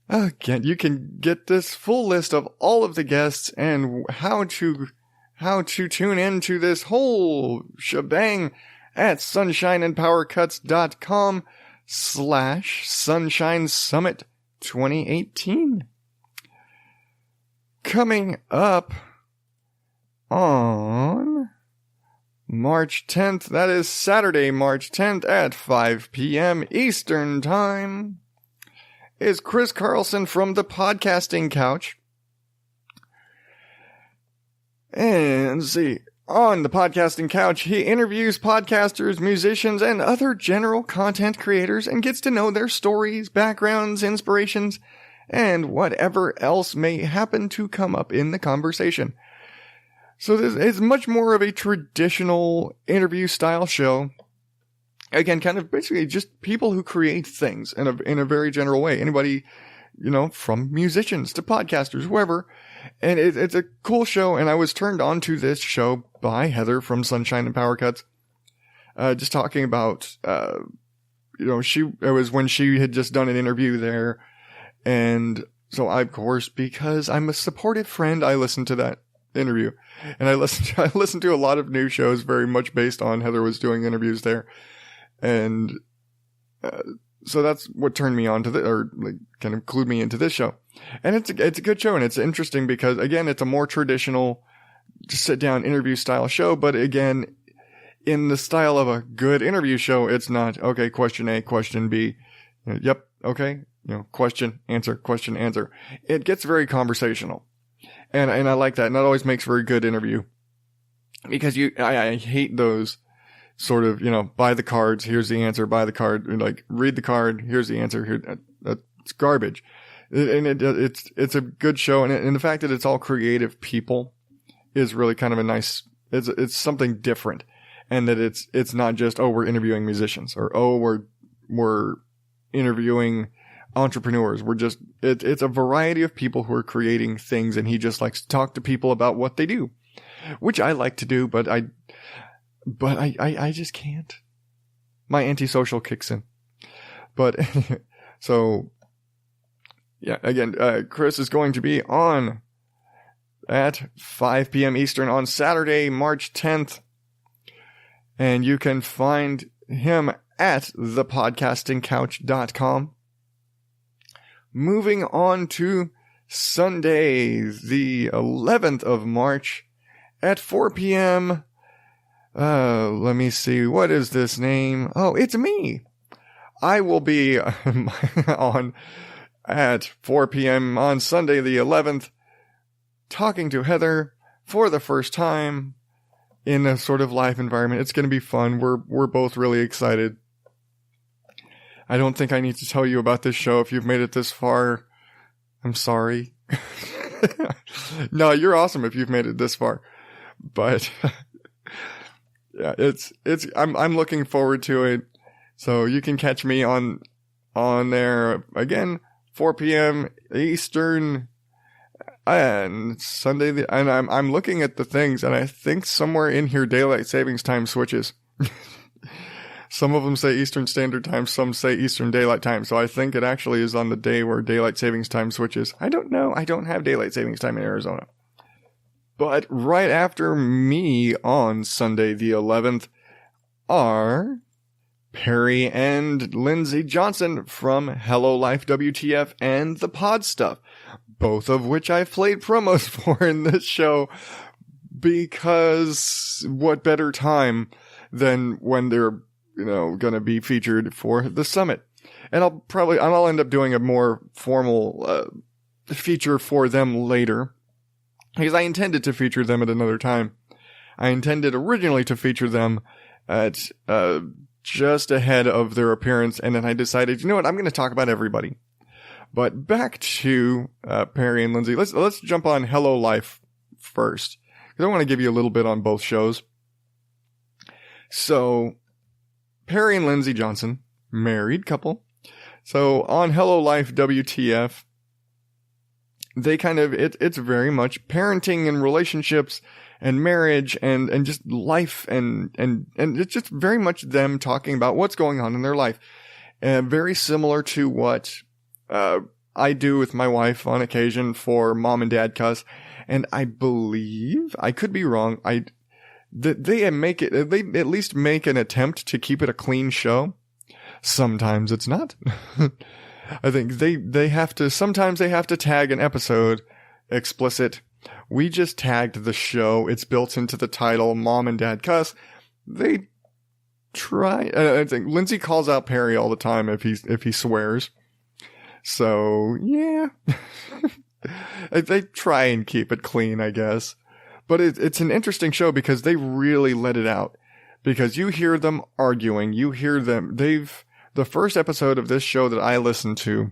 again, you can get this full list of all of the guests and how to tune into this whole shebang at sunshineandpowercuts.com/Sunshine Summit 2018. Coming up on March 10th, that is Saturday, March 10th at 5 p.m. Eastern Time, is Chris Carlson from the Podcasting Couch. And let's see, on the Podcasting Couch, he interviews podcasters, musicians, and other general content creators and gets to know their stories, backgrounds, inspirations, and whatever else may happen to come up in the conversation. So this is much more of a traditional interview style show. Again, kind of basically just people who create things in a very general way. Anybody, from musicians to podcasters, whoever. And it's a cool show, and I was turned on to this show by Heather from Sunshine and Power Cuts. Just talking about, it was when she had just done an interview there. And so I, of course, because I'm a supportive friend, I listened to that interview. And I listened to a lot of new shows very much based on Heather was doing interviews there. And, so that's what turned me on to kind of clued me into this show. And it's a good show, and it's interesting because, again, it's a more traditional sit-down interview style show, but again, in the style of a good interview show, it's not, okay, question A, question B, yep, okay, question, answer. It gets very conversational. And I like that. And that always makes for a good interview. Because I hate those sort of, buy the cards, here's the answer, buy the card, and like, read the card, here's the answer, here, it's garbage. It's a good show, and the fact that it's all creative people is really kind of a nice, it's something different. And that it's not just, oh, we're interviewing musicians, or, oh, we're interviewing entrepreneurs. It's a variety of people who are creating things, and he just likes to talk to people about what they do, which I like to do, but I just can't. My antisocial kicks in. But, so, yeah, again, Chris is going to be on at 5 p.m. Eastern on Saturday, March 10th. And you can find him at thepodcastingcouch.com. Moving on to Sunday, the 11th of March at 4 p.m. Let me see. What is this name? Oh, it's me. I will be on at 4 p.m. on Sunday the 11th, talking to Heather for the first time in a sort of live environment. It's going to be fun. We're both really excited. I don't think I need to tell you about this show if you've made it this far. I'm sorry. No, you're awesome if you've made it this far. But yeah, I'm looking forward to it. So you can catch me on there again, 4 p.m. Eastern, and Sunday. And I'm looking at the things, and I think somewhere in here daylight savings time switches. Some of them say Eastern Standard Time, some say Eastern Daylight Time. So I think it actually is on the day where daylight savings time switches. I don't know. I don't have daylight savings time in Arizona. But right after me on Sunday the 11th are Perry and Lindsay Johnson from Hello Life WTF and The Pod Stuff, both of which I've played promos for in this show, because what better time than when they're, going to be featured for the summit. And I'll end up doing a more formal feature for them later, because I intended to feature them at another time. I intended originally to feature them at just ahead of their appearance, and then I decided, you know what, I'm going to talk about everybody. But back to Perry and Lindsay. Let's jump on Hello Life first, because I want to give you a little bit on both shows. So, Perry and Lindsay Johnson, married couple. So on Hello Life WTF, they kind of, it's very much parenting and relationships and marriage and just life and it's just very much them talking about what's going on in their life. And very similar to what I do with my wife on occasion for Mom and Dad Cuss. And I believe, I could be wrong, they at least make an attempt to keep it a clean show. Sometimes it's not. I think sometimes they have to tag an episode explicit. We just tagged the show. It's built into the title, Mom and Dad Cuss. They try. I think Lindsay calls out Perry all the time if he swears. So yeah, they try and keep it clean, I guess. But it's an interesting show because they really let it out. Because you hear them arguing, you hear them, the first episode of this show that I listened to,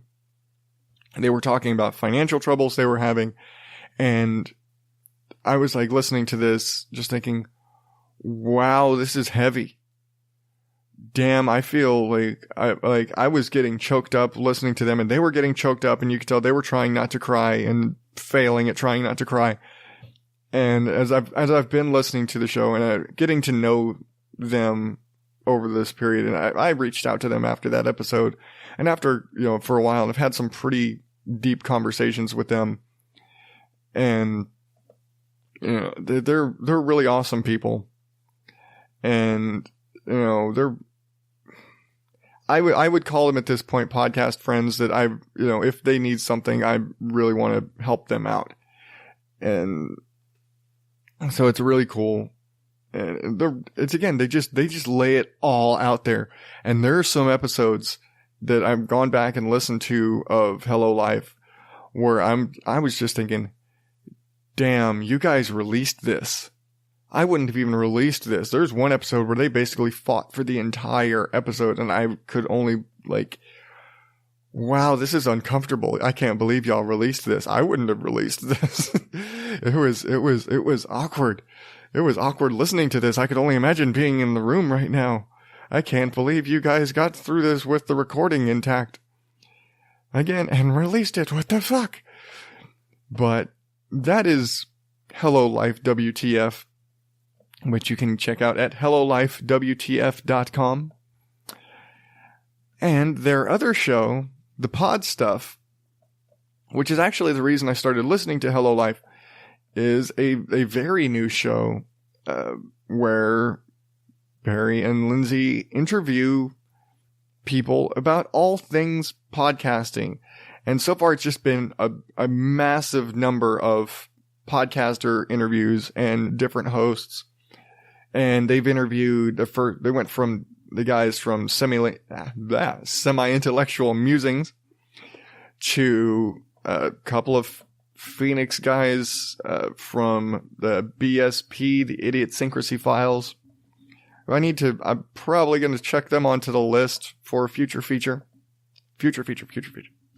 they were talking about financial troubles they were having, and I was like listening to this, just thinking, wow, this is heavy. Damn, I feel like I was getting choked up listening to them, and they were getting choked up, and you could tell they were trying not to cry and failing at trying not to cry. And as I've been listening to the show and getting to know them over this period, and I reached out to them after that episode, and after, for a while, and I've had some pretty deep conversations with them, and, they're really awesome people, and, I would call them at this point podcast friends that if they need something, I really want to help them out. And so it's really cool. And they just lay it all out there. And there are some episodes that I've gone back and listened to of Hello Life where I was just thinking, damn, you guys released this. I wouldn't have even released this. There's one episode where they basically fought for the entire episode, and I could only, like, wow, this is uncomfortable. I can't believe y'all released this. I wouldn't have released this. It was awkward. It was awkward listening to this. I could only imagine being in the room right now. I can't believe you guys got through this with the recording intact. Again, and released it. What the fuck? But that is Hello Life WTF, which you can check out at hellolifewtf.com. And their other show, The Pod Stuff, which is actually the reason I started listening to Hello Life, is a very new show where Perry and Lindsay interview people about all things podcasting. And so far, it's just been a massive number of podcaster interviews and different hosts. And they've interviewed they went from the guys from Semi-Intellectual Musings to a couple of Phoenix guys from the BSP, the Idiosyncrasy Files. I'm probably going to check them onto the list for a future feature. Future feature.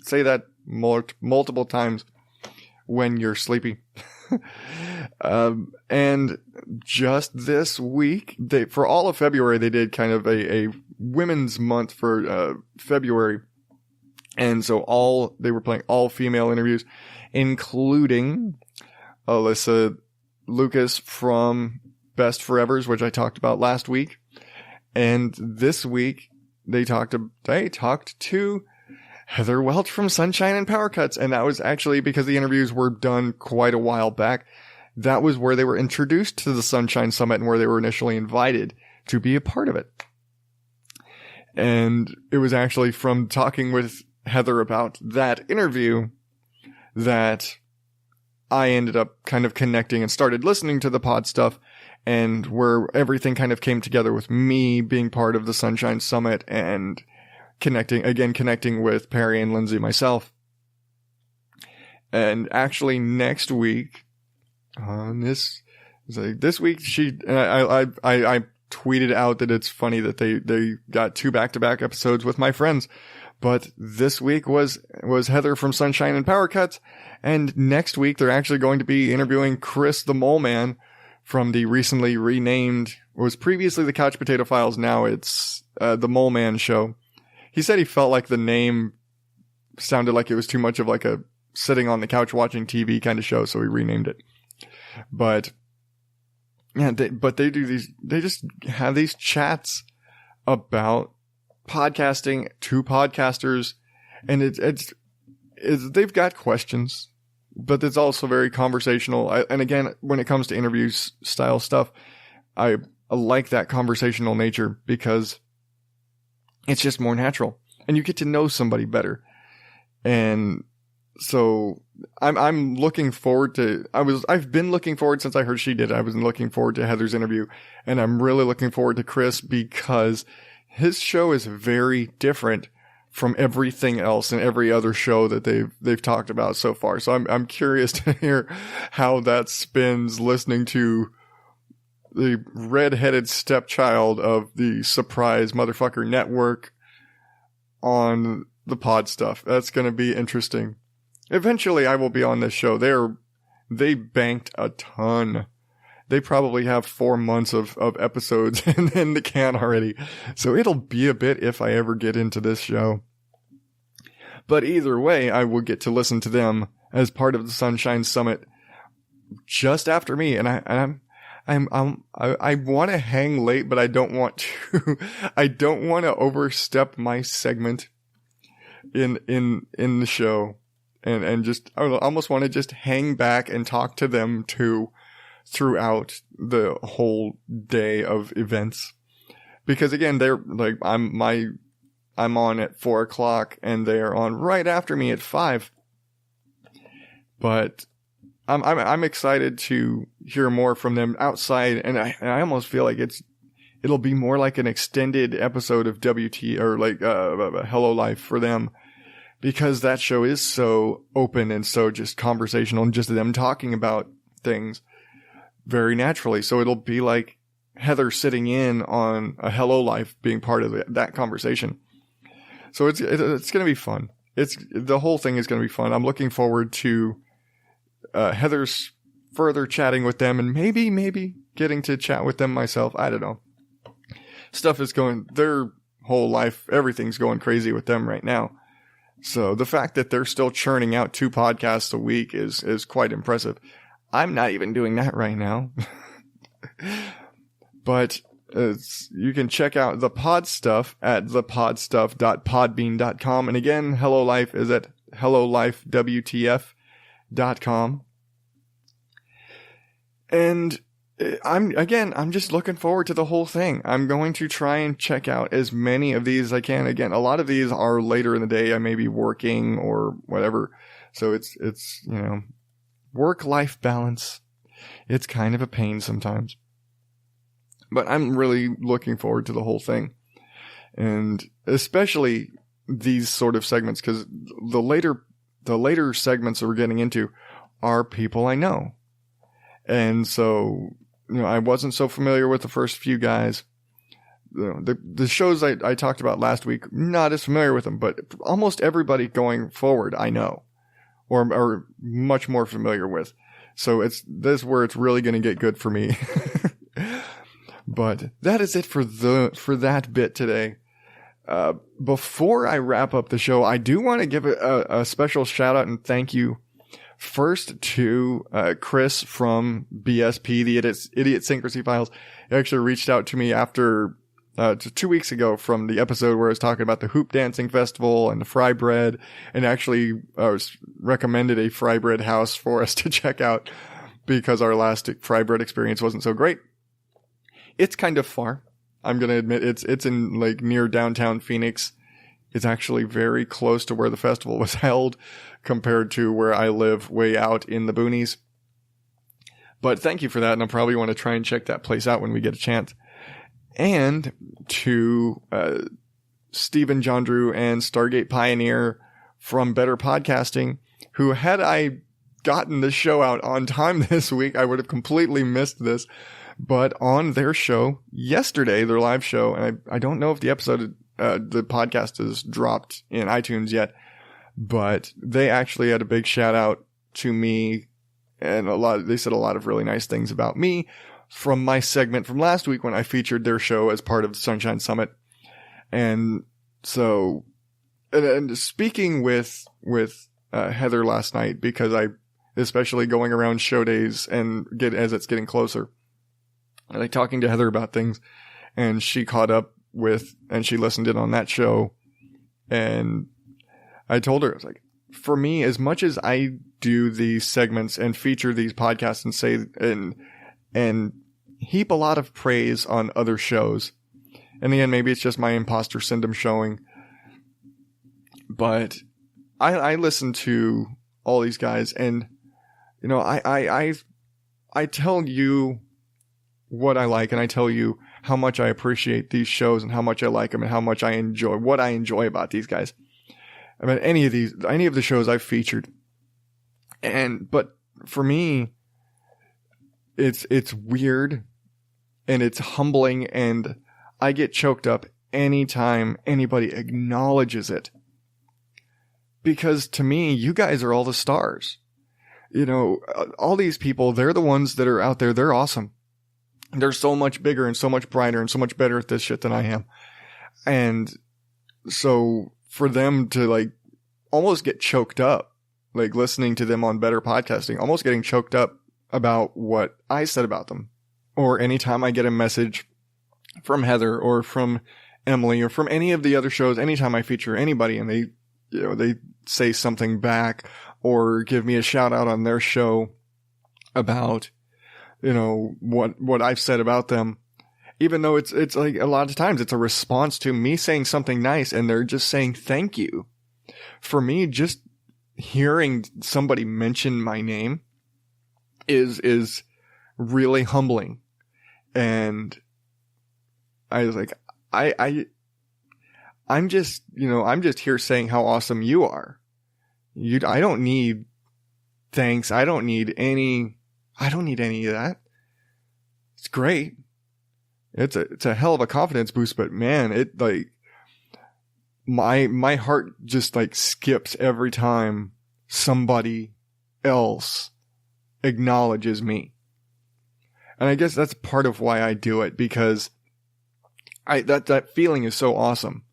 Say that multiple times when you're sleepy. And just this week, for all of February, they did kind of a women's month for February. And so they were playing all female interviews, including Alyssa Lucas from Best Forevers, which I talked about last week. And this week, they talked to Heather Welch from Sunshine and Power Cuts. And that was actually because the interviews were done quite a while back. That was where they were introduced to the Sunshine Summit and where they were initially invited to be a part of it. And it was actually from talking with Heather about that interview that I ended up kind of connecting and started listening to the pod stuff, and where everything kind of came together with me being part of the Sunshine Summit and connecting with Perry and Lindsay myself. And actually next week, this week I tweeted out that it's funny that they got 2 back-to-back episodes with my friends. But this week was Heather from Sunshine and Power Cuts. And next week, they're actually going to be interviewing Chris the Mole Man from the recently renamed, was previously the Couch Potato Files. Now it's the Mole Man Show. He said he felt like the name sounded like it was too much of like a sitting on the couch watching TV kind of show. So he renamed it. But yeah, they just have these chats about podcasting to podcasters, and it's they've got questions, but it's also very conversational. And again, when it comes to interview style stuff, I like that conversational nature because it's just more natural and you get to know somebody better. And so I'm looking forward to, I've been looking forward since I heard she did. I was looking forward to Heather's interview, and I'm really looking forward to Chris because his show is very different from everything else and every other show that they've talked about so far. So I'm curious to hear how that spins, listening to the red-headed stepchild of the Surprise Motherfucker Network on the pod stuff. That's going to be interesting. Eventually I will be on this show. They banked a ton. They probably have 4 months of episodes in the can already. So it'll be a bit if I ever get into this show. But either way, I will get to listen to them as part of the Sunshine Summit just after me. And I want to hang late, but I don't want to. I don't want to overstep my segment in the show, and just I almost want to just hang back and talk to them too throughout the whole day of events. Because again, they're like, I'm on at 4:00 and they're on right after me at 5. But I'm excited to hear more from them outside, and I almost feel like it'll be more like an extended episode of WT or like Hello Life for them, because that show is so open and so just conversational and just them talking about things very naturally. So it'll be like Heather sitting in on a Hello Life, being part of that conversation. So it's going to be fun. The whole thing is going to be fun. I'm looking forward to Heather's further chatting with them, and maybe getting to chat with them myself. I don't know. Stuff is going, their whole life, everything's going crazy with them right now. So the fact that they're still churning out 2 podcasts a week is quite impressive. I'm not even doing that right now. But you can check out the pod stuff at thepodstuff.podbean.com. And again, Hello Life is at hellolifewtf.com. And I'm just looking forward to the whole thing. I'm going to try and check out as many of these as I can. Again, a lot of these are later in the day. I may be working or whatever. So it's, work-life balance. It's kind of a pain sometimes. But I'm really looking forward to the whole thing. And especially these sort of segments, because the later segments that we're getting into are people I know. And so, I wasn't so familiar with the first few guys. The shows I talked about last week, not as familiar with them, but almost everybody going forward I know, or much more familiar with. So this is where it's really going to get good for me. But that is it for that bit today. Before I wrap up the show, I do want to give a special shout out and thank you first to Chris from BSP, the Idiosyncrasy Files. He actually reached out to me after 2 weeks ago from the episode where I was talking about the Hoop Dancing Festival and the fry bread, and actually recommended a fry bread house for us to check out because our last fry bread experience wasn't so great. It's kind of far. I'm going to admit it's in like near downtown Phoenix. It's actually very close to where the festival was held compared to where I live way out in the boonies. But thank you for that. And I'll probably want to try and check that place out when we get a chance. And to Stephen John Drew and Stargate Pioneer from Better Podcasting, who, had I gotten this show out on time this week, I would have completely missed this. But on their show yesterday, their live show, and I don't know if the episode, the podcast is dropped in iTunes yet, but they actually had a big shout out to me, and they said a lot of really nice things about me from my segment from last week when I featured their show as part of the Sunshine Summit. And so, and speaking with Heather last night, because especially going around show days and as it's getting closer, I like talking to Heather about things, and she caught up and she listened in on that show. And I told her, I was like, for me, as much as I do these segments and feature these podcasts and say, and heap a lot of praise on other shows, in the end, maybe it's just my imposter syndrome showing, but I listen to all these guys, and, I tell you what I like, and I tell you how much I appreciate these shows and how much I like them and how much I enjoy what I enjoy about these guys. I mean, any of the shows I've featured. But for me, it's weird and it's humbling, and I get choked up anytime anybody acknowledges it. Because to me, you guys are all the stars. All these people, they're the ones that are out there. They're awesome. They're so much bigger and so much brighter and so much better at this shit than I am. And so for them to almost get choked up, listening to them on Better Podcasting, almost getting choked up about what I said about them. Or anytime I get a message from Heather or from Emily or from any of the other shows, anytime I feature anybody and they say something back or give me a shout out on their show about, what I've said about them, even though it's like a lot of times it's a response to me saying something nice and they're just saying thank you. For me, just hearing somebody mention my name is really humbling. And I was like, I'm just here saying how awesome you are. I don't need thanks. I don't need any I don't need any of that. It's great. It's a hell of a confidence boost, but man, it like my heart just like skips every time somebody else acknowledges me. And I guess that's part of why I do it, because that feeling is so awesome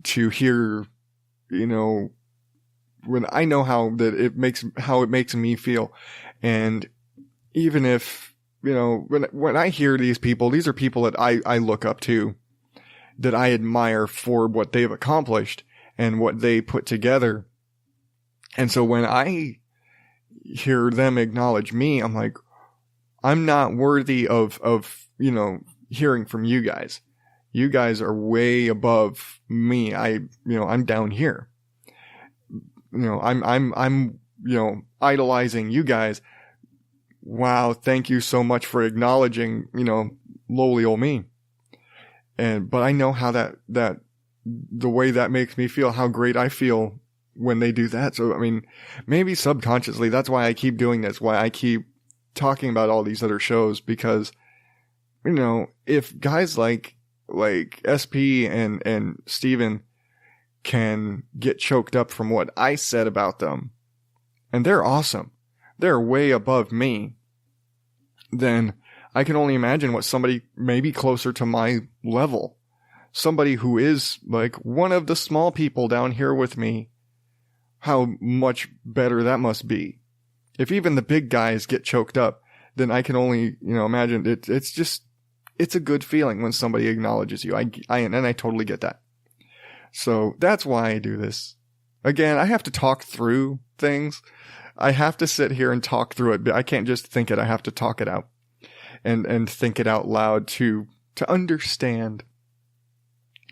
to hear, you know, when I know how it makes me feel. And even if, you know, when I hear these people, these are people that I look up to, that I admire for what they've accomplished and what they put together. And so when I hear them acknowledge me, I'm like, I'm not worthy of, you know, hearing from you guys. You guys are way above me. I'm down here. You know, I'm, you know, idolizing you guys. Wow. Thank you so much for acknowledging, you know, lowly old me. But I know how that the way that makes me feel, how great I feel when they do that. So, I mean, maybe subconsciously, that's why I keep doing this, why I keep talking about all these other shows, because, you know, if guys like SP and Steven can get choked up from what I said about them, and they're awesome, they're way above me, then I can only imagine what somebody maybe closer to my level, somebody who is like one of the small people down here with me, how much better that must be. If even the big guys get choked up, then I can only, you know, imagine it's a good feeling when somebody acknowledges you. And I totally get that. So that's why I do this. Again, I have to talk through things. I have to sit here and talk through it. I can't just think it. I have to talk it out and think it out loud to understand.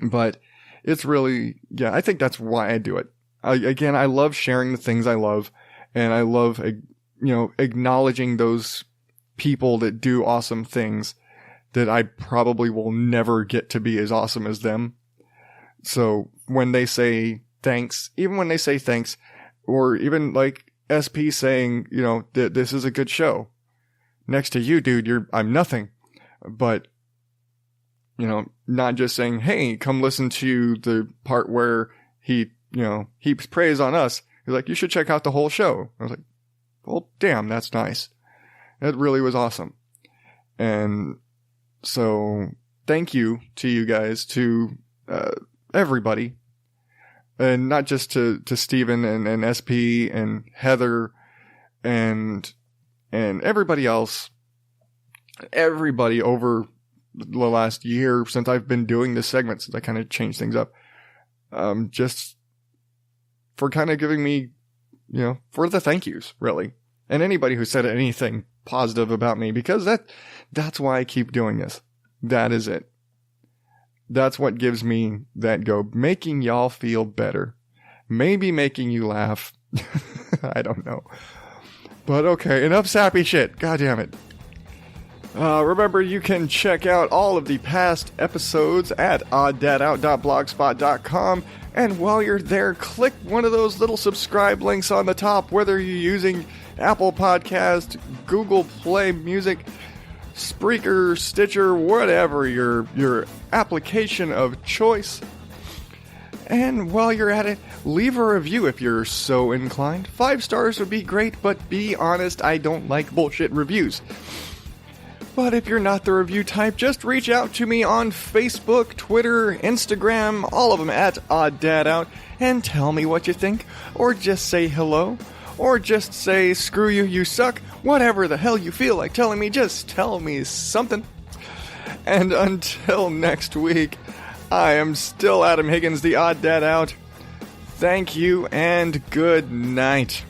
But it's really, yeah, I think that's why I do it. I love sharing the things I love, and I love, you know, acknowledging those people that do awesome things that I probably will never get to be as awesome as them. So when they say thanks, even when they say thanks, or even like SP saying, you know, this is a good show. Next to you, dude, I'm nothing. But, you know, not just saying, hey, come listen to the part where he, you know, heaps praise on us. He's like, you should check out the whole show. I was like, well, damn, that's nice. It really was awesome. And so thank you to you guys, to everybody, and not just to Steven and SP and Heather and everybody else, everybody over the last year since I've been doing this segment, since I kind of changed things up, just for kind of giving me, you know, for the thank yous, really. And anybody who said anything positive about me, because that's why I keep doing this. That is it. That's what gives me that go, making y'all feel better. Maybe making you laugh. I don't know. But okay, enough sappy shit. God damn it. Remember, you can check out all of the past episodes at odddadout.blogspot.com. And while you're there, click one of those little subscribe links on the top, whether you're using Apple Podcast, Google Play Music, Spreaker, Stitcher, whatever your application of choice. And while you're at it, leave a review if you're so inclined. 5 stars would be great, but be honest, I don't like bullshit reviews. But if you're not the review type, just reach out to me on Facebook, Twitter, Instagram, all of them at OddDadOut, and tell me what you think, or just say hello, or just say screw you, you suck, whatever the hell you feel like telling me, just tell me something. And until next week, I am still Adam Higgins, the Odd Dad Out. Thank you and good night.